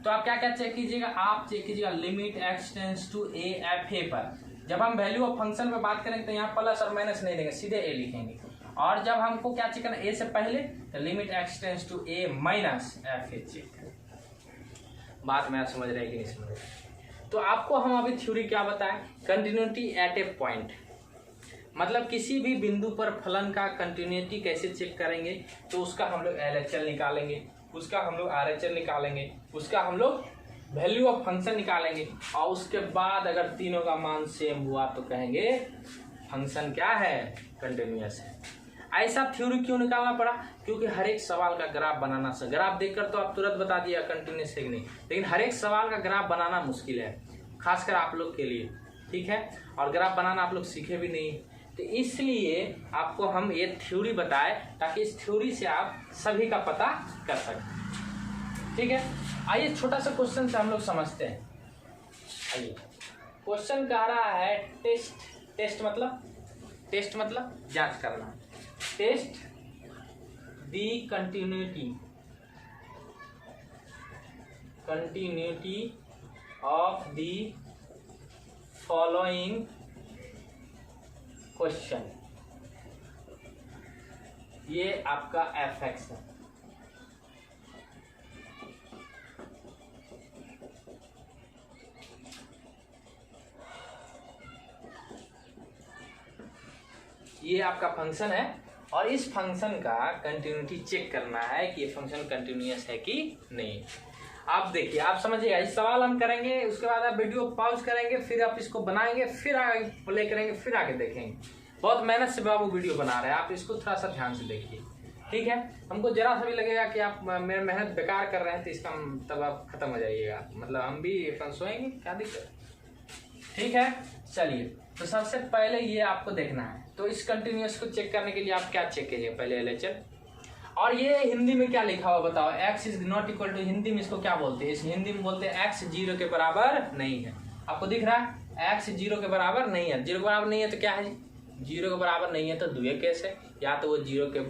तो आप क्या क्या चेक कीजिएगा, आप चेक कीजिएगा limit x tends to A F A पर। जब हम वैल्यू ऑफ फंक्शन पे बात करेंगे तो यहाँ प्लस और माइनस नहीं देंगे, सीधे ए लिखेंगे। और जब हमको क्या चेक करना ए से पहले, तो limit x tends to A minus F A check करें। बात मैं समझ रहे कि नहीं समझ रहे। तो आपको हम अभी थ्योरी क्या बताएं, कंटिन्यूटी एट ए पॉइंट, मतलब किसी भी बिंदु पर फलन का कंटिन्यूटी कैसे चेक करेंगे, तो उसका हम लोग एलएचएल निकालेंगे, उसका हम लोग आरएचएल निकालेंगे, उसका हम लोग वैल्यू ऑफ फंक्शन निकालेंगे, और उसके बाद अगर तीनों का मान सेम हुआ तो कहेंगे फंक्शन क्या है, कंटिन्यूअस है। ऐसा थ्योरी क्यों निकालना पड़ा, क्योंकि हर एक सवाल का ग्राफ बनाना, ग्राफ देखकर तो आप तुरंत बता दिया कंटिन्यूअस है कि नहीं, लेकिन हर एक सवाल का ग्राफ बनाना मुश्किल है, खासकर आप लोग के लिए, ठीक है। और ग्राफ बनाना आप लोग सीखे भी नहीं, तो इसलिए आपको हम ये थ्योरी बताए ताकि इस थ्योरी से आप सभी का पता कर सकें, ठीक है। आइए छोटा सा क्वेश्चन से हम लोग समझते हैं। आइए, क्वेश्चन कह रहा है टेस्ट मतलब जांच करना, test the continuity of the following question. ये आपका एफ एक्स है, ये आपका फंक्शन है, और इस फंक्शन का कंटिन्यूटी चेक करना है कि ये फंक्शन कंटिन्यूअस है कि नहीं। आप देखिए, आप समझिएगा, इस सवाल हम करेंगे, उसके बाद आप वीडियो पॉज करेंगे, फिर आप इसको बनाएंगे, फिर आगे प्ले करेंगे, फिर आगे देखेंगे। बहुत मेहनत से बाबू वीडियो बना रहे हैं, आप इसको थोड़ा सा ध्यान से देखिए, ठीक है। हमको जरा सा भी लगेगा कि आप मेरी मेहनत बेकार कर रहे हैं तो इसका तब आप खत्म हो जाइएगा, मतलब हम भी अपन सोएंगे, क्या दिक्कत, ठीक है। चलिए, तो सबसे पहले ये आपको देखना है, तो इस कंटिन्यूअस को चेक करने के लिए आप क्या चेक कीजिए, पहले LHL, और ये हिंदी में क्या लिखा हुआ बताओ, x is not equal to, Hindi में इसको क्या बोलते हैं, इस हिंदी में बोलते हैं x 0 के बराबर नहीं है। आपको दिख रहा है x 0 के बराबर नहीं है, 0 के बराबर नहीं है तो क्या है, 0 के बराबर नहीं है तो दुए केस है, या तो वो 0 के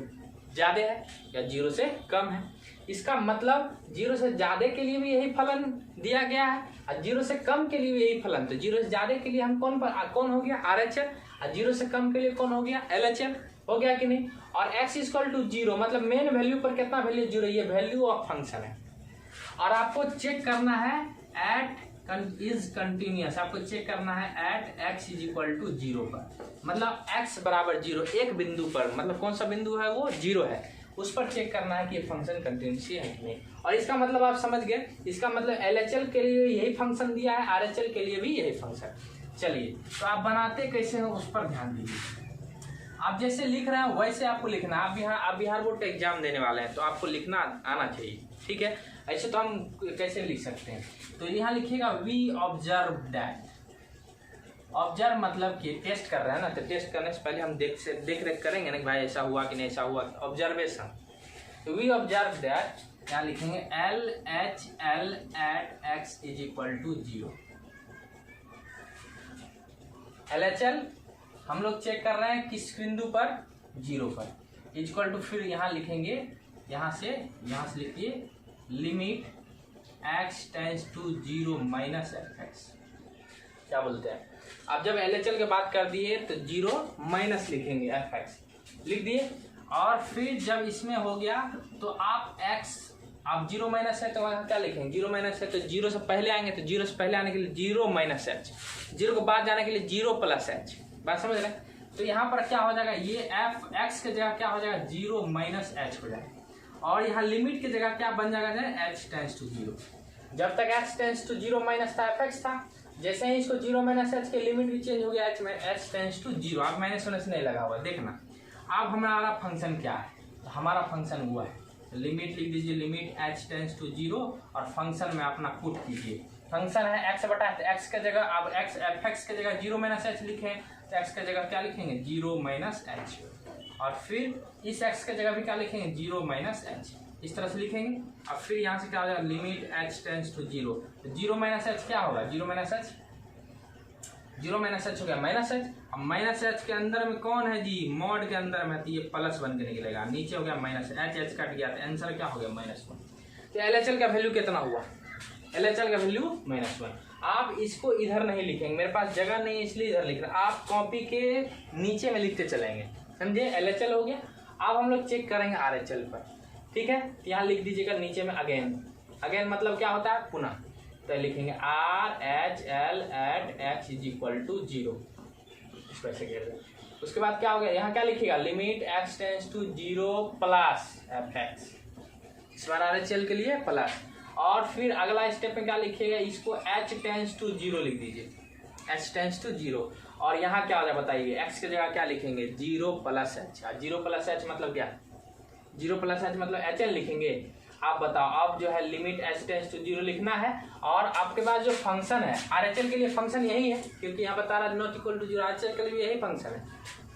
ज्यादा है या 0 से कम है। इसका मतलब 0 से ज्यादा के लिए भी यही फलन दिया गया है और 0 से कम के लिए भी यही फलन, तो 0 से ज्यादा के लिए हम कौन हो गया RHL, और 0 से कम के लिए कौन हो गया LHL, हो गया कि नहीं। और x इक्वल टू 0 मतलब मेन वैल्यू पर कितना वैल्यू 0, ये वैल्यू ऑफ फंक्शन है। और आपको चेक करना है एट इज कंटिन्यूअस, आपको चेक करना है at x is equal to 0 पर, मतलब x बराबर 0 एक बिंदु पर, मतलब कौन सा बिंदु है वो 0 है, उस पर चेक करना है कि ये फंक्शन कंटिन्यूअस है कि नहीं। और इसका मतलब आप समझ गए, इसका मतलब LHL के लिए यही फंक्शन दिया है, RHL के लिए भी यही फंक्शन। चलिए, तो आप बनाते कैसे हो उस पर ध्यान दीजिए। आप जैसे लिख रहे हैं वैसे आपको लिखना है। आप बिहार बोर्ड का एग्जाम देने वाले हैं तो आपको लिखना आना चाहिए, ठीक है। ऐसे तो हम कैसे लिख सकते हैं, तो यहाँ लिखिएगा वी ऑब्जर्व दैट। ऑब्जर्व मतलब कि टेस्ट कर रहे हैं ना, तो टेस्ट करने से पहले हम देख रेख करेंगे ना कि भाई ऐसा हुआ कि नहीं ऐसा हुआ, ऑब्जर्वेशन। तो वी ऑब्जर्व दैट, यहाँ लिखेंगे LHL at x is equal to 0। LHL हम लोग चेक कर रहे हैं किस बिंदु पर, 0 पर, इक्वल टू, फिर यहाँ लिखेंगे, यहाँ से लिखिए limit x tends to 0 minus fx, क्या बोलते हैं। आप जब LHL की बात कर दिए तो 0 माइनस लिखेंगे fx, लिख दिए। और फिर जब इसमें हो गया तो आप x, आप 0 माइनस है तो वहाँ क्या लिखेंगे, 0 माइनस है तो 0 से पहले आएंगे, तो 0 से पहले आने के लिए 0 माइनस h, 0 के बाद जाने के लिए 0 प्लस h, बात समझ रहे हैं। तो यहाँ पर क्या हो जाएगा, ये x के जगह क्या हो जाएगा 0 माइनस h हो जाएगा, और यहाँ लिमिट की जगह क्या बन जाएगा h टेंस टू 0। जब तक x टेंस टू 0 माइनस था fx था, जैसे ही इसको 0 माइनस h के लिमिट भी चेंज हो गया h टेंस टू 0, आप माइनस होने नहीं लगा हुआ, देखना। अब हमारा फंक्शन क्या है, तो हमारा फंक्शन हुआ है, लिमिट लिख दीजिए, लिमिट h टेंस टू 0, और फंक्शन में अपना पुट कीजिए। फंक्शन है x बटा x के जगह, अब fx के जगह 0 माइनस h लिखे, तो x के जगह क्या लिखेंगे 0 माइनस h, और फिर इस x के जगह भी क्या लिखेंगे 0 माइनस h, इस तरह से लिखेंगे। अब फिर यहाँ से क्या हो जाएगा लिमिट h टेंस टू 0, तो 0 माइनस h क्या होगा, 0 माइनस h हो गया माइनस h। अब माइनस h के अंदर में कौन है जी, मॉड के अंदर में, तो ये प्लस बन के निकलेगा, नीचे हो गया माइनस h कट गया, तो आंसर क्या हो गया -1। तो LHL का वैल्यू कितना हुआ, LHL का वैल्यू -1। आप इसको इधर नहीं लिखेंगे, मेरे पास जगह नहीं है इसलिए इधर लिख रहे हैं, आप कॉपी के नीचे में लिखते चलेंगे, समझे। LHL हो गया। अब हम लोग चेक करेंगे RHL पर, ठीक है। तो यहाँ लिख दीजिएगा नीचे में अगेन मतलब क्या होता है पुनः, तो लिखेंगे RHL at x is equal to 0, इस वैसे कह रहे हैं। उसके बाद क्या हो गया, यहाँ क्या लिखिएगा limit x tends to 0 plus fx, इस बार RHL के लिए प्लस। और फिर अगला स्टेप में क्या लिखिएगा, इसको h टेंस टू 0 लिख दीजिए, h टेंस टू 0। और यहाँ क्या हो जाए बताइए, x की जगह क्या लिखेंगे 0 प्लस h, 0 प्लस h मतलब क्या, 0 प्लस h मतलब HL लिखेंगे। आप बताओ, आप जो है लिमिट h टेंस टू 0 लिखना है, और आपके पास जो फंक्शन है RHL के लिए फंक्शन यही है, क्योंकि यहाँ बता रहा है नॉट इक्वल टू 0, RHL के लिए यही फंक्शन है।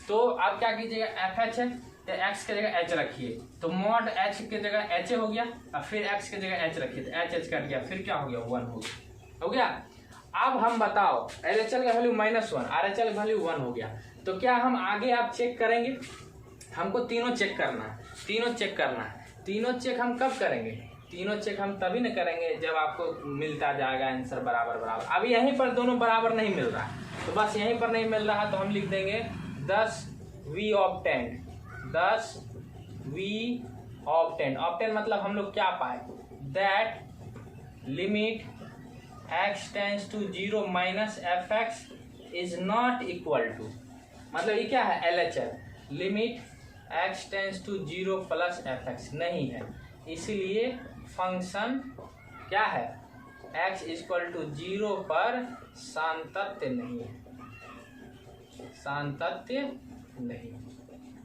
तो आप क्या कीजिएगा, FH है तो x के जगह h रखिए, तो मॉड h के जगह h हो गया, और फिर x के जगह h रखिए, तो h कट गया, फिर क्या हो गया 1 हो गया। अब हम बताओ LHL का वैल्यू -1, RHL का वैल्यू 1 हो गया, तो क्या हम आगे आप चेक करेंगे, हमको तीनों चेक करना है, तीनों चेक हम कब करेंगे, तीनों चेक हम तभी न करेंगे जब आपको मिलता जाएगा आंसर बराबर। अब यहीं पर दोनों बराबर नहीं मिल रहा, तो बस यहीं पर नहीं मिल रहा, तो हम लिख देंगे 10 वी ऑब्टेन्ड, 10 वी ऑब्टेन्ड मतलब हम लोग क्या पाए, that limit x tends to 0 minus fx is not equal to, मतलब ये क्या है LHL, limit x tends to 0 plus fx नहीं है, इसीलिए फंक्शन क्या है x इक्वल टू 0 पर सातत्य नहीं है, सातत्य नहीं।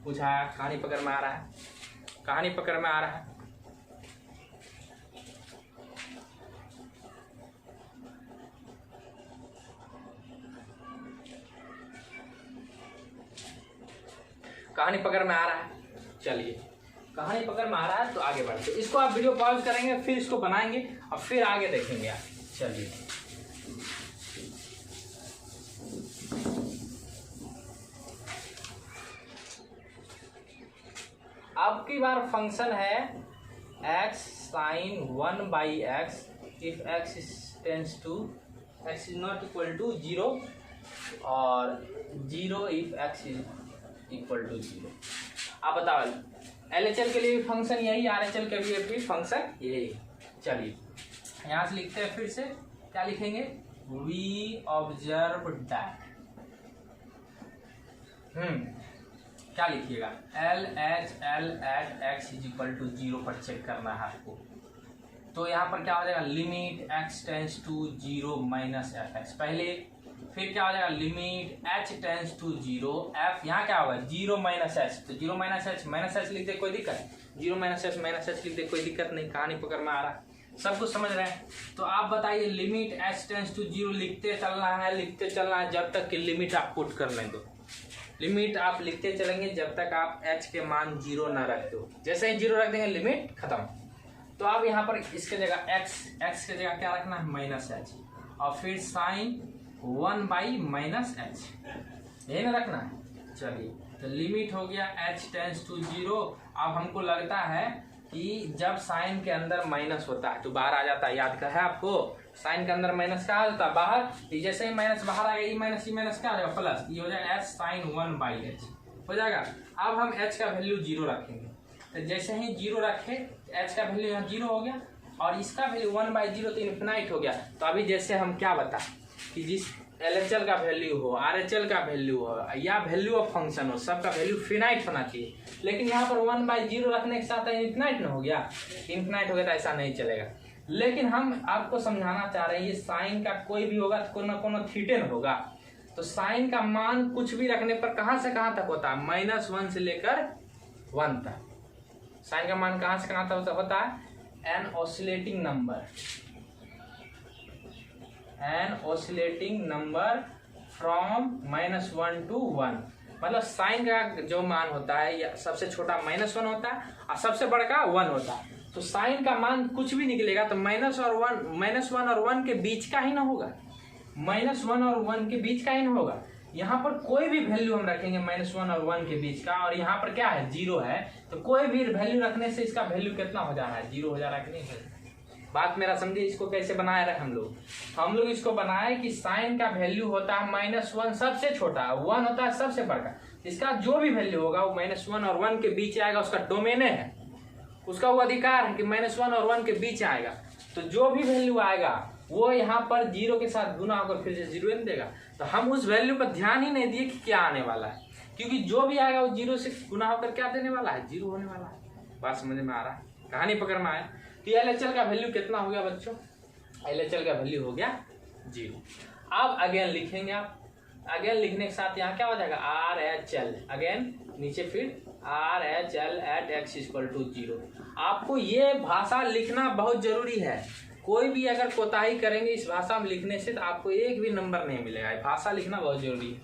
पूछा कहानी पकड़ में आ रहा है, कहानी पकड़ में आ रहा है। कहानी पकड़ में आ रहा है। चलिए कहानी पकड़ में आ रहा है तो आगे बढ़ते। इसको आप वीडियो पॉज करेंगे, फिर इसको बनाएंगे और फिर आगे देखेंगे आप। चलिए अब की बार फंक्शन है x sin 1/x if x tends to x is not equal to 0 और 0 if x is equal to 0। आप बताओ LHL के लिए भी फंक्शन यही, RHL के लिए भी फंक्शन यही। चलिए यहाँ से लिखते हैं, फिर से क्या लिखेंगे, वी ऑब्जर्व दैट क्या लिखिएगा, LHL at x is equal to 0 पर चेक करना है आपको। तो यहाँ पर क्या हो जाएगा, limit x tends to 0 minus fx पहले, फिर क्या हो जाएगा limit h tends to 0 f, यहाँ क्या होगा 0 माइनस h, तो 0 माइनस h लिख दे कोई दिक्कत, 0 माइनस h लिख दे कोई दिक्कत नहीं। कहानी पकड़ में आ रहा है, सब कुछ समझ रहे हैं। तो आप बताइए लिमिट h टेंस टू 0 लिखते चलना है जब तक कि लिमिट आप पुट कर लें। तो लिमिट आप लिखते चलेंगे जब तक आप h के मान 0 ना रखते हो। जैसे ही 0 रख देंगे लिमिट खत्म। तो आप यहाँ पर इसके जगह x के जगह क्या रखना है, माइनस h, और फिर साइन 1/-h, यही ना रखना है। चलिए तो लिमिट हो गया h टेंस टू 0। अब हमको लगता है कि जब साइन के अंदर माइनस होता है तो बाहर आ जाता है, याद का है आपको, साइन के अंदर माइनस क्या आ जाता है बाहर, जैसे ही माइनस बाहर आएगा ई माइनस क्या आ जाएगा प्लस, ये हो जाएगा h साइन 1/h हो जाएगा। अब हम h का वैल्यू 0 रखेंगे, तो जैसे ही 0 रखे h का वैल्यू यहाँ 0 हो गया और इसका वैल्यू 1/0 तो इन्फिनाइट हो गया। तो अभी जैसे हम क्या बता कि जिस LHL का वैल्यू हो, RHL का वैल्यू हो या वैल्यू ऑफ फंक्शन हो, सबका वैल्यू फिनाइट होना चाहिए। लेकिन यहाँ पर 1/0 रखने के साथ इन्फिनाइट ना हो गया, इन्फिनाइट हो गया तो ऐसा नहीं चलेगा। लेकिन हम आपको समझाना चाह रहे हैं ये साइन का कोई भी होगा तो कोनो थीटन होगा। तो साइन का मान कुछ भी रखने पर कहाँ से कहाँ तक होता है, -1 से लेकर 1 तक। साइन का मान कहाँ से कहाँ तक होता है, an oscillating number from -1 to 1। मतलब साइन का जो मान होता है या सबसे छोटा -1 होता है और सबसे बड़ा 1 होता है। तो साइन का मान कुछ भी निकलेगा तो -1 और 1 के बीच का ही ना होगा, -1 और 1 के बीच का ही ना होगा। यहाँ पर कोई भी वैल्यू हम रखेंगे -1 और 1 के बीच का, और यहाँ पर क्या है 0 है, तो कोई भी वैल्यू रखने से इसका वैल्यू कितना हो जा रहा है, 0 हो जा रहा है कि नहीं। बात मेरा समझिए, इसको कैसे बनाए रहे हम लोग इसको बनाए कि साइन का वैल्यू होता है -1 सबसे छोटा, 1 होता है सबसे बड़ा। इसका जो भी वैल्यू होगा वो -1 और 1 के बीच आएगा, उसका डोमेन है, उसका वो अधिकार है कि -1 और 1 के बीच आएगा। तो जो भी वैल्यू आएगा वो यहाँ पर 0 के साथ गुना होकर फिर से 0 देगा। तो हम उस वैल्यू पर ध्यान ही नहीं दिए कि क्या आने वाला है, क्योंकि जो भी आएगा वो 0 से गुना होकर क्या देने वाला है, 0 होने वाला है। बात समझ में आ रहा है, कहानी पकड़ में आया। तो LHL का वैल्यू कितना हो गया बच्चों, LHL का वैल्यू हो गया 0। अब अगेन लिखेंगे आप, अगेन लिखने के साथ यहाँ क्या हो जाएगा RHL, अगेन नीचे फिर RHL at x equal to 0। आपको ये भाषा लिखना बहुत जरूरी है। कोई भी अगर कोताही करेंगे इस भाषा में लिखने से तो आपको एक भी नंबर नहीं मिलेगा। भाषा लिखना बहुत जरूरी है।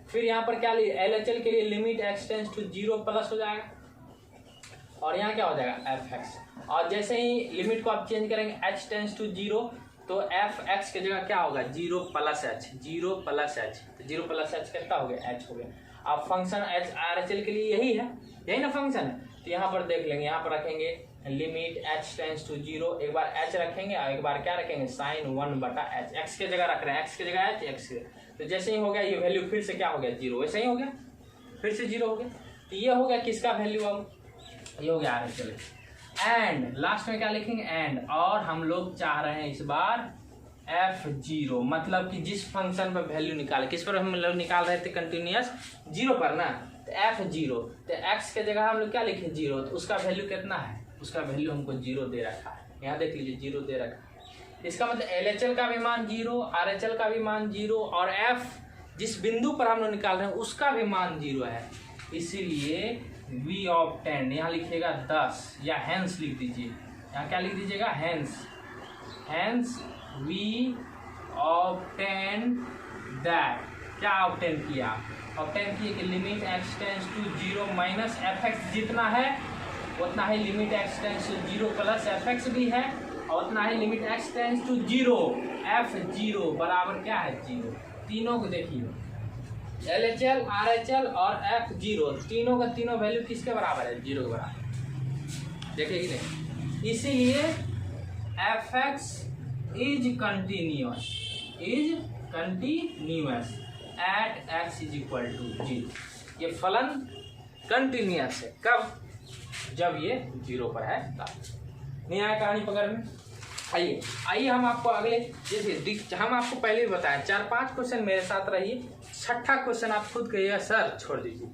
फिर यहाँ पर क्या LHL के लिए limit x tends to 0 plus हो जाएगा और यहाँ क्या हो जाएगा fx। और जैसे ही लिमिट को आप चेंज करेंगे h टेंस टू 0 तो fx की जगह क्या होगा 0 प्लस h, 0 प्लस h, तो 0 प्लस h कितना हो गया h हो गया। अब फंक्शन RHL के लिए यही है, यही ना फंक्शन है। तो यहाँ पर देख लेंगे, यहाँ पर रखेंगे लिमिट h टेंस टू 0, एक बार h रखेंगे और एक बार क्या रखेंगे साइन 1/h, x के जगह रख रहे हैं, x के जगह h, x के। तो जैसे ही हो गया ये वैल्यू फिर से क्या हो गया 0, वैसे ही हो गया, फिर से 0 हो गया। तो ये हो गया किसका वैल्यू, अब ये हो गया RHL। एंड लास्ट में क्या लिखेंगे एंड, और हम लोग चाह रहे हैं इस बार f0, मतलब कि जिस फंक्शन पर वैल्यू निकाले, किस पर हम लोग निकाल रहे थे कंटिन्यूअस 0 पर ना, तो f0, तो x के जगह हम लोग क्या लिखे 0, तो उसका वैल्यू कितना है, उसका वैल्यू हमको 0 दे रखा है। यहाँ देख लीजिए 0 दे रखा है। इसका मतलब LHL का भी मान 0, RHL का भी मान 0 और f जिस बिंदु पर हम लोग निकाल रहे हैं उसका भी मान 0 है। इसीलिए वी ऑब्टेन, यहाँ लिखिएगा 10 या हैंस लिख दीजिए, यहाँ क्या लिख दीजिएगा, हैंस वी ऑब्टेन दैट, क्या ऑब्टेन किया, ऑब्टेन किए कि limit x tends to 0 minus F x जितना है उतना ही limit x tends to 0 plus F x भी है, और उतना ही limit x tends to 0 f 0 बराबर क्या है 0। तीनों को देखिए, LHL RHL और एफ 0, तीनों का तीनों वैल्यू किसके बराबर है, 0 के बराबर, देखिए कि नहीं। इसीलिए F X is continuous at X is equal to 0। ये फलन कंटिन्यूअस है, कब, जब ये 0 पर है तब। नहीं आया कहानी पकड़ में। आइए हम आपको अगले, जैसे हम आपको पहले भी बताया 4-5 क्वेश्चन मेरे साथ रहिए, 6ठा क्वेश्चन आप खुद कहिएगा सर छोड़ दीजिए,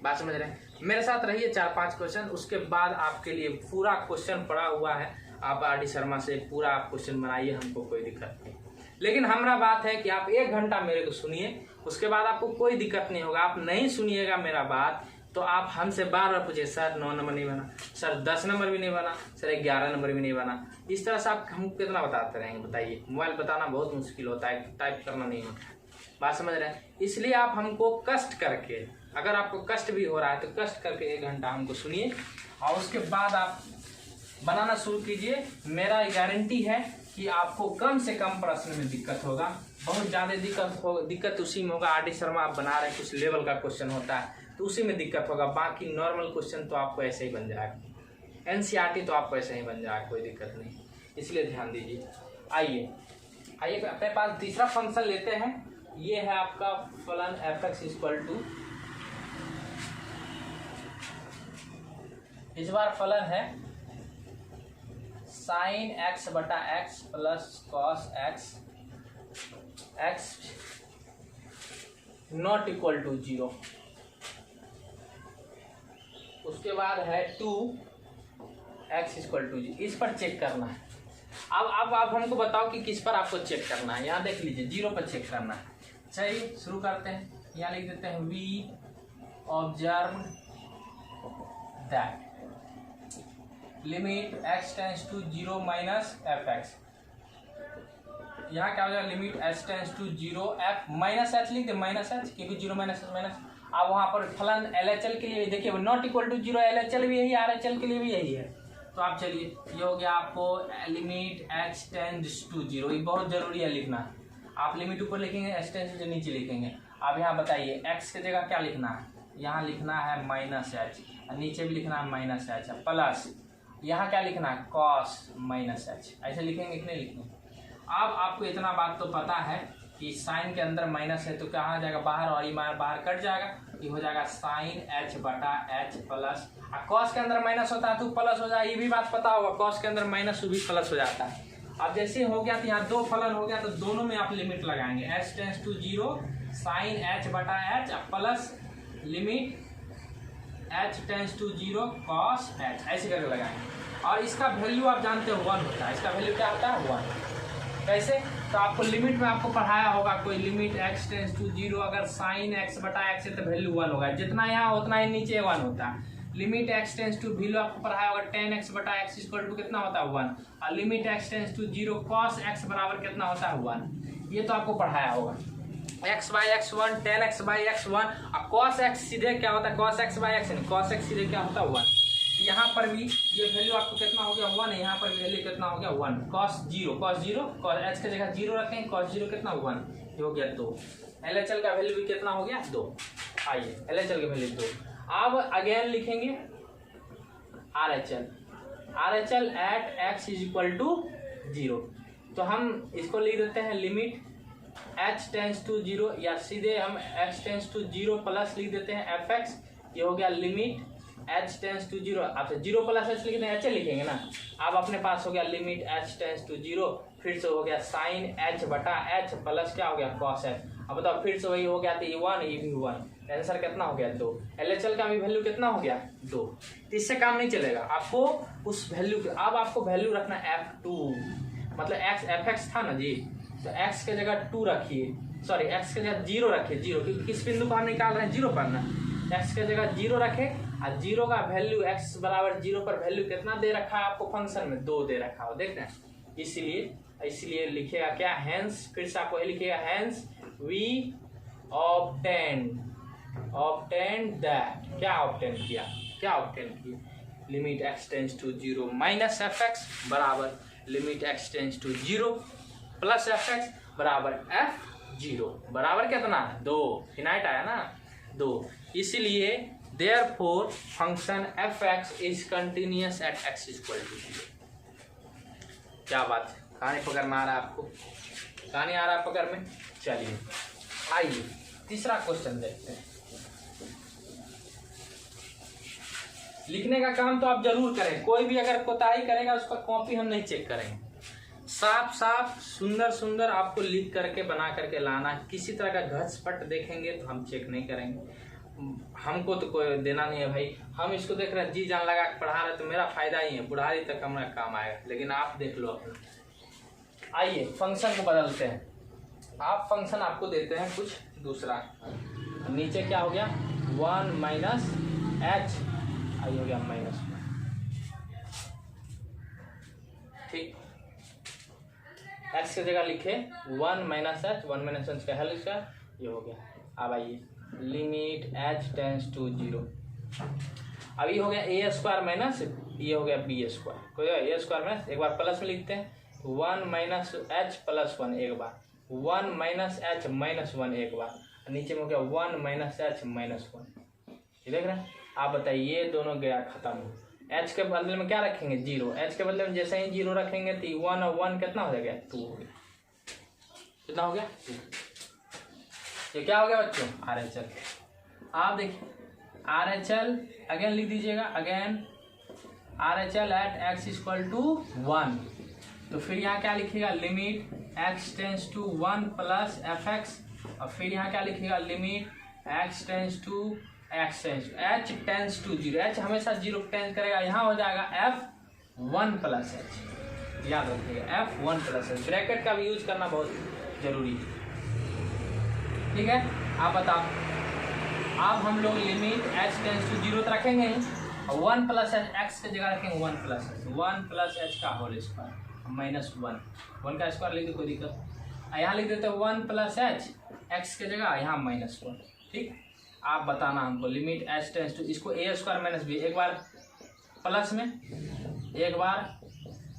बात समझ रहे हैं, मेरे साथ रहिए 4-5 क्वेश्चन, उसके बाद आपके लिए पूरा क्वेश्चन पड़ा हुआ है, आप RD शर्मा से पूरा आप क्वेश्चन बनाइए, हमको कोई दिक्कत नहीं। लेकिन हमारा बात है कि आप 1 घंटा मेरे को सुनिए, उसके बाद आपको कोई दिक्कत नहीं होगा। आप नहीं सुनिएगा मेरा बात तो आप हमसे बार-बार पूछिए, सर 9 नंबर नहीं बना, सर 10 नंबर भी नहीं बना, सर 11 नंबर भी नहीं बना। इस तरह से आप हम कितना बताते रहेंगे, बताइए। मोबाइल बताना बहुत मुश्किल होता है, टाइप करना नहीं होता, बात समझ रहे हैं। इसलिए आप हमको कष्ट करके, अगर आपको कष्ट भी हो रहा है तो कष्ट करके 1 घंटा हमको सुनिए, और उसके बाद आप बनाना शुरू कीजिए। मेरा गारंटी है कि आपको कम से कम प्रश्न में दिक्कत होगा, बहुत ज़्यादा दिक्कत उसी में होगा। RD शर्मा आप बना रहे हैं, कुछ लेवल का क्वेश्चन होता है तो उसी में दिक्कत होगा, बाकी नॉर्मल क्वेश्चन तो आपको ऐसे ही बन जाएगा, NCERT तो आपको ऐसे ही बन जाएगा, कोई दिक्कत नहीं, इसलिए ध्यान दीजिए। आइए अपने पास तीसरा फंक्शन लेते हैं, ये है आपका फलन एफ एक्स इक्वल टू, इस बार फलन है साइन एक्स बटा X plus cos X, X not equal to 0। उसके बाद है 2x इक्वल टू 0, इस पर चेक करना है। अब आप हमको बताओ कि किस पर आपको चेक करना है। यहाँ देख लीजिए 0 पर चेक करना है। चलिए शुरू करते हैं, यहाँ लिख देते हैं we observe that limit x tends to 0 minus F X. यहाँ क्या हो जाएगा, limit x tends to 0 F minus H लिख दे, माइनस एच, क्योंकि 0 माइनस एच माइनस। अब वहाँ पर फलन LHL के लिए देखिए नॉट इक्वल टू 0, LHL भी यही, RHL के लिए भी यही है। तो आप चलिए, ये हो गया आपको लिमिट x टेंस टू 0, ये बहुत जरूरी है लिखना। आप लिमिट ऊपर लिखेंगे, x टेंस टू नीचे लिखेंगे। अब यहाँ बताइए x की जगह क्या लिखना है, यहाँ लिखना है माइनस एच, नीचे भी लिखना है माइनस एच, प्लस यहाँ क्या लिखना है कॉस माइनस एच, ऐसे लिखेंगे कि नहीं लिखेंगे। अब आपको इतना बात तो पता है कि साइन के अंदर माइनस है तो कहाँ जाएगा बाहर, और ये बाहर कट जाएगा, ये हो जाएगा साइन एच बटा एच प्लस, कॉस के अंदर माइनस होता है तो प्लस हो जाए, ये भी बात पता होगा, कॉस के अंदर माइनस भी प्लस हो जाता है। अब जैसे हो गया तो यहाँ 2 फलन हो गया तो दोनों में आप लिमिट लगाएंगे, h tends to 0 sine h बटा h plus limit h tends to 0 cos h, ऐसे करके लगाएंगे। और इसका वैल्यू आप जानते हो 1 होता है, इसका वैल्यू क्या होता है 1। कैसे, तो आपको लिमिट में आपको पढ़ाया होगा कोई, लिमिट x टेंस टू 0, अगर साइन x बटा x है तो वैल्यू 1 होगा, जितना यहाँ उतना ही नीचे 1 होता है। Limit x tends to value आपको पढ़ाया होगा tan x बटा x इक्वल टू कितना होता है 1, और limit x tends to 0 cos x बराबर कितना होता है 1, ये तो आपको पढ़ाया होगा। x by x 1, tan x by x 1, और cos x सीधे क्या होता है, cos x बाई x नहीं, cos x सीधे क्या होता है 1। यहाँ पर भी ये वैल्यू आपको कितना हो गया 1 है, यहाँ पर वैल्यू कितना हो गया 1, cos 0 cos h की जगह 0 रखें, cos 0 कितना 1, ये हो गया 2। LHL का वैल्यू भी कितना हो गया 2। आइए LHL का वैल्यू 2। अब अगेन लिखेंगे RHL at x is equal to 0, तो हम इसको लिख देते हैं लिमिट h टेंस टू 0, या सीधे हम x टेंस टू 0 प्लस लिख देते हैं fx, ये हो गया लिमिट h टेंस टू 0, आपसे 0 प्लस h लिखते हैं, h लिखेंगे ना। अब अपने पास हो गया लिमिट h टेंस टू 0, फिर से हो गया साइन h बटा h प्लस क्या हो गया cos h। अब बताओ फिर से वही हो गया, तो ये 1 ये भी 1, आंसर कितना हो गया 2। LHL का भी वैल्यू कितना हो गया 2। तो इससे काम नहीं चलेगा, आपको उस वैल्यू, अब आपको वैल्यू रखना f2, मतलब x fx था ना जी, तो x के जगह 2 रखिए, सॉरी x के जगह 0 रखिए, 0, क्योंकि किस बिंदु को हम निकाल रहे हैं 0 पर ना, एक्स की जगह 0 रखे और 0 का वैल्यू एक्स बराबर 0 पर वैल्यू कितना दे रखा है आपको फंक्शन में 2 दे रखा हो, देख रहे हैं। इसलिए लिखेगा क्या, हेंस, फिर से आपको लिखेगा हेंस वी ऑब्टेन्ड दैट, क्या ऑब्टेन किया, limit x tends to 0 minus F x बराबर limit x tends to 0 plus F x बराबर f0 बराबर कितना, 2, फिनाइट आया ना 2। इसलिए therefore function F X is continuous at x equal to 0। क्या बात है, कहानी पकड़ में आ रहा है आपको, कहानी आ रहा है पकड़ में। चलिए आइए तीसरा क्वेश्चन देखते हैं। लिखने का काम तो आप जरूर करें, कोई भी अगर कोताही करेगा उसका कॉपी हम नहीं चेक करेंगे, साफ साफ सुंदर सुंदर आपको लिख करके बना करके लाना। किसी तरह का घसपट देखेंगे तो हम चेक नहीं करेंगे, हमको तो कोई देना नहीं है भाई। हम इसको देख रहे हैं, जी जान लगा के पढ़ा रहे तो मेरा फायदा ही है, बुढ़ारी तक हमारा काम आएगा, लेकिन आप देख लो अपना। आइए फंक्शन को बदलते हैं। आप फंक्शन आपको देते हैं कुछ दूसरा, नीचे क्या हो गया 1 माइनस एच, आई हो गया माइनस, ठीक। एक्स की जगह लिखे 1 माइनस एच, 1 माइनस एच का हेल इसका ये हो गया। अब आइए लिमिट एच टेंस टू 0, अब ये हो गया ए स्क्वायर माइनस ये हो गया बी स्क्वायर, कोई ए स्क्वायर माइनस, एक बार प्लस में लिखते हैं 1 माइनस एच प्लस 1 एक बार, 1 माइनस एच माइनस 1 एक बार, नीचे में हो गया 1 माइनस एच माइनस 1, ये देख रहे हैं। आप बताइए ये दोनों गया खत्म। एच के बदले में क्या रखेंगे 0, एच के बदले में जैसे ही 0 रखेंगे तो 1 और 1 कितना हो जाएगा 2 हो गया, कितना हो गया 2। ये क्या हो गया बच्चों RHL। आप देखिए RHL अगेन लिख दीजिएगा, again RHL at x equal to 1, तो फिर यहाँ क्या लिखिएगा limit x tends to 1 plus F X, और फिर यहाँ क्या लिखिएगा limit x tends to H tends to 0, H हमेशा 0 टेंस करेगा, यहाँ हो जाएगा f1 प्लस एच, याद रखिएगा f1 प्लस एच, ब्रैकेट का भी यूज करना बहुत जरूरी है, ठीक है। आप बताओ, अब हम लोग लिमिट एच टेंस टू 0 तो रखेंगे ही, और 1 प्लस एच एक्स की जगह रखेंगे 1 प्लस एच का होल स्क्वायर माइनस 1 का स्क्वायर लिख दो, कोई दिक्कत। यहाँ लिख देते 1 प्लस एच एक्स की जगह यहाँ माइनस 1, ठीक। आप बताना हमको लिमिट एच टेंस टू, इसको ए स्क्वायर माइनस बी, एक बार प्लस में एक बार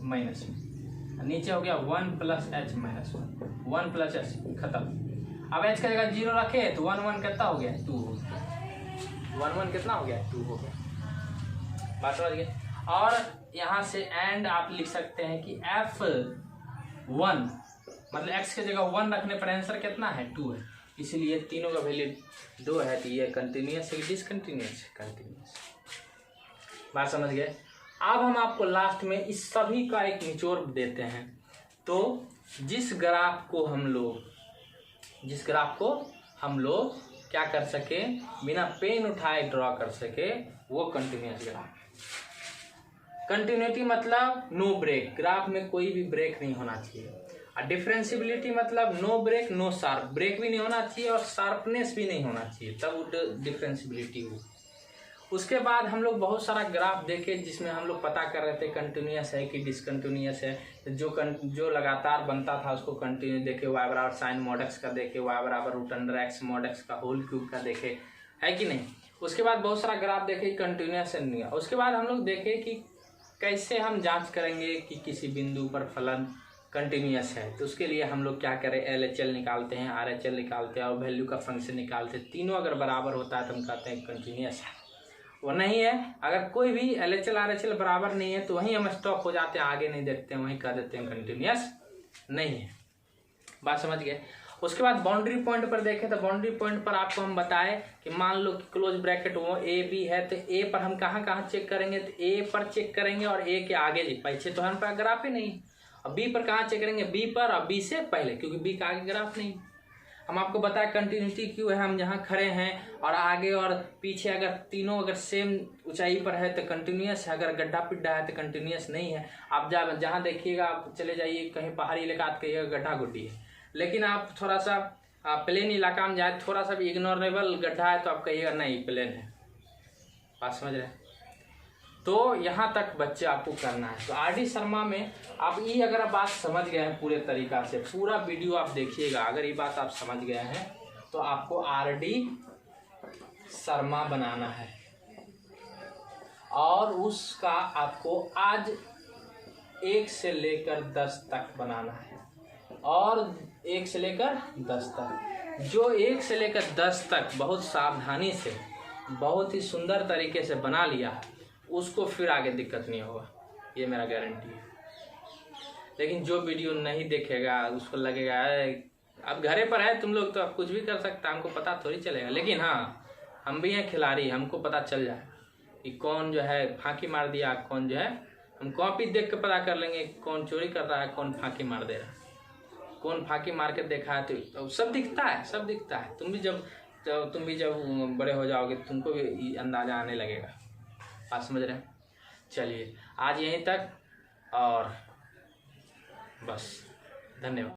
माइनस में, नीचे हो गया 1 plus H minus 1 plus H खत्म। अब एच का जगह 0 रखे तो 1 1 कितना हो गया 2 हो गया, 1 1 कितना हो गया 2 हो गया, बात समझ गए। और यहाँ से एंड आप लिख सकते हैं कि f1 मतलब x की जगह 1 रखने पर आंसर कितना है 2 है, इसलिए तीनों का वैल्यू 2 है, तो ये कंटिन्यूअस है डिसकंटिन्यूअस, कंटिन्यूअस, बात समझ गए। अब हम आपको लास्ट में इस सभी का एक निचोड़ देते हैं, तो जिस ग्राफ को हम लोग क्या कर सके बिना पेन उठाए ड्रॉ कर सके वो कंटिन्यूअस ग्राफ। कंटिन्यूटी मतलब नो ब्रेक, ग्राफ में कोई भी ब्रेक नहीं होना चाहिए। और डिफरेंशियबिलिटी मतलब no break no sharp, break भी नहीं होना चाहिए और शार्पनेस भी नहीं होना चाहिए, तब डिफरेंशियबिलिटी हो। उसके बाद हम लोग बहुत सारा ग्राफ देखे जिसमें हम लोग पता कर रहे थे कंटिन्यूअस है कि डिसकंटिन्यूअस है, जो लगातार बनता था उसको कंटिन्यू देखे, y बराबर साइन मॉड एक्स का देखे, y बराबर root under X mod X का होल क्यूब का देखे, है कि नहीं। उसके बाद बहुत सारा ग्राफ देखे कंटिन्यूअस है नहीं है। उसके बाद हम लोग देखे कि कैसे हम जांच करेंगे कि किसी बिंदु पर फलन कंटिन्यूअस है, तो उसके लिए हम लोग क्या करें LHL निकालते हैं, RHL निकालते हैं और वैल्यू का फंक्शन निकालते हैं। तीनों अगर बराबर होता है तो हम कहते हैं कंटिन्यूअस है। वो नहीं है, अगर कोई भी LHL RHL बराबर नहीं है तो वहीं हम स्टॉप हो जाते हैं, आगे नहीं देखते हैं, वहीं कह देते हैं कंटिन्यूअस नहीं है, बात समझ गए। उसके बाद बाउंड्री पॉइंट पर देखें तो बाउंड्री पॉइंट पर आपको हम बताएं कि मान लो कि क्लोज ब्रैकेट वो AB है, तो A पर हम कहाँ चेक करेंगे, तो A पर चेक करेंगे और A के आगे पीछे तो हम पर ग्राफ ही नहीं। और B पर कहाँ चेक करेंगे, B पर और B से पहले, क्योंकि B का आगे ग्राफ नहीं। हम आपको बताया कंटिन्यूटी क्यों है, हम जहाँ खड़े हैं और आगे और पीछे अगर तीनों अगर सेम ऊंचाई पर है तो कंटिन्यूअस है, अगर गड्ढा पिड्ढा है तो कंटिन्यूअस नहीं है। आप जहाँ देखिएगा आप चले जाइए कहीं पहाड़ी इलाका कहिएगा गड्ढा गुड्डी है, लेकिन आप थोड़ा सा प्लेन इलाका में जाए, थोड़ा सा भी इग्नोरेबल गड्ढा है तो आप कहिएगा नहीं प्लेन है। बात समझ रहे हैं? तो यहाँ तक बच्चे आपको करना है। तो आर डी शर्मा में आप ये अगर आप बात समझ गए हैं पूरे तरीका से, पूरा वीडियो आप देखिएगा, अगर ये बात आप समझ गए हैं तो आपको आर डी शर्मा बनाना है और उसका आपको आज 1 से लेकर 10 तक बनाना है। और 1 से लेकर 10 तक, जो 1 से लेकर 10 तक बहुत सावधानी से, बहुत ही सुंदर तरीके से बना लिया, उसको फिर आगे दिक्कत नहीं होगा, ये मेरा गारंटी है। लेकिन जो वीडियो नहीं देखेगा उसको लगेगा अब घरे पर है तुम लोग तो अब कुछ भी कर सकता, हमको पता थोड़ी चलेगा। लेकिन हाँ, हम भी हैं खिलाड़ी, हमको पता चल जाए कि कौन जो है फांकी मार दिया, कौन जो है, हम कॉपी देख के पता कर लेंगे कौन चोरी कर रहा है, कौन फांकी मार दे रहा है, कौन फांकी मार के देखा है। तो सब दिखता है, सब दिखता है। तुम भी जब बड़े हो जाओगे तुमको भी अंदाजा आने लगेगा। आप समझ रहे हैं? चलिए आज यहीं तक और बस, धन्यवाद।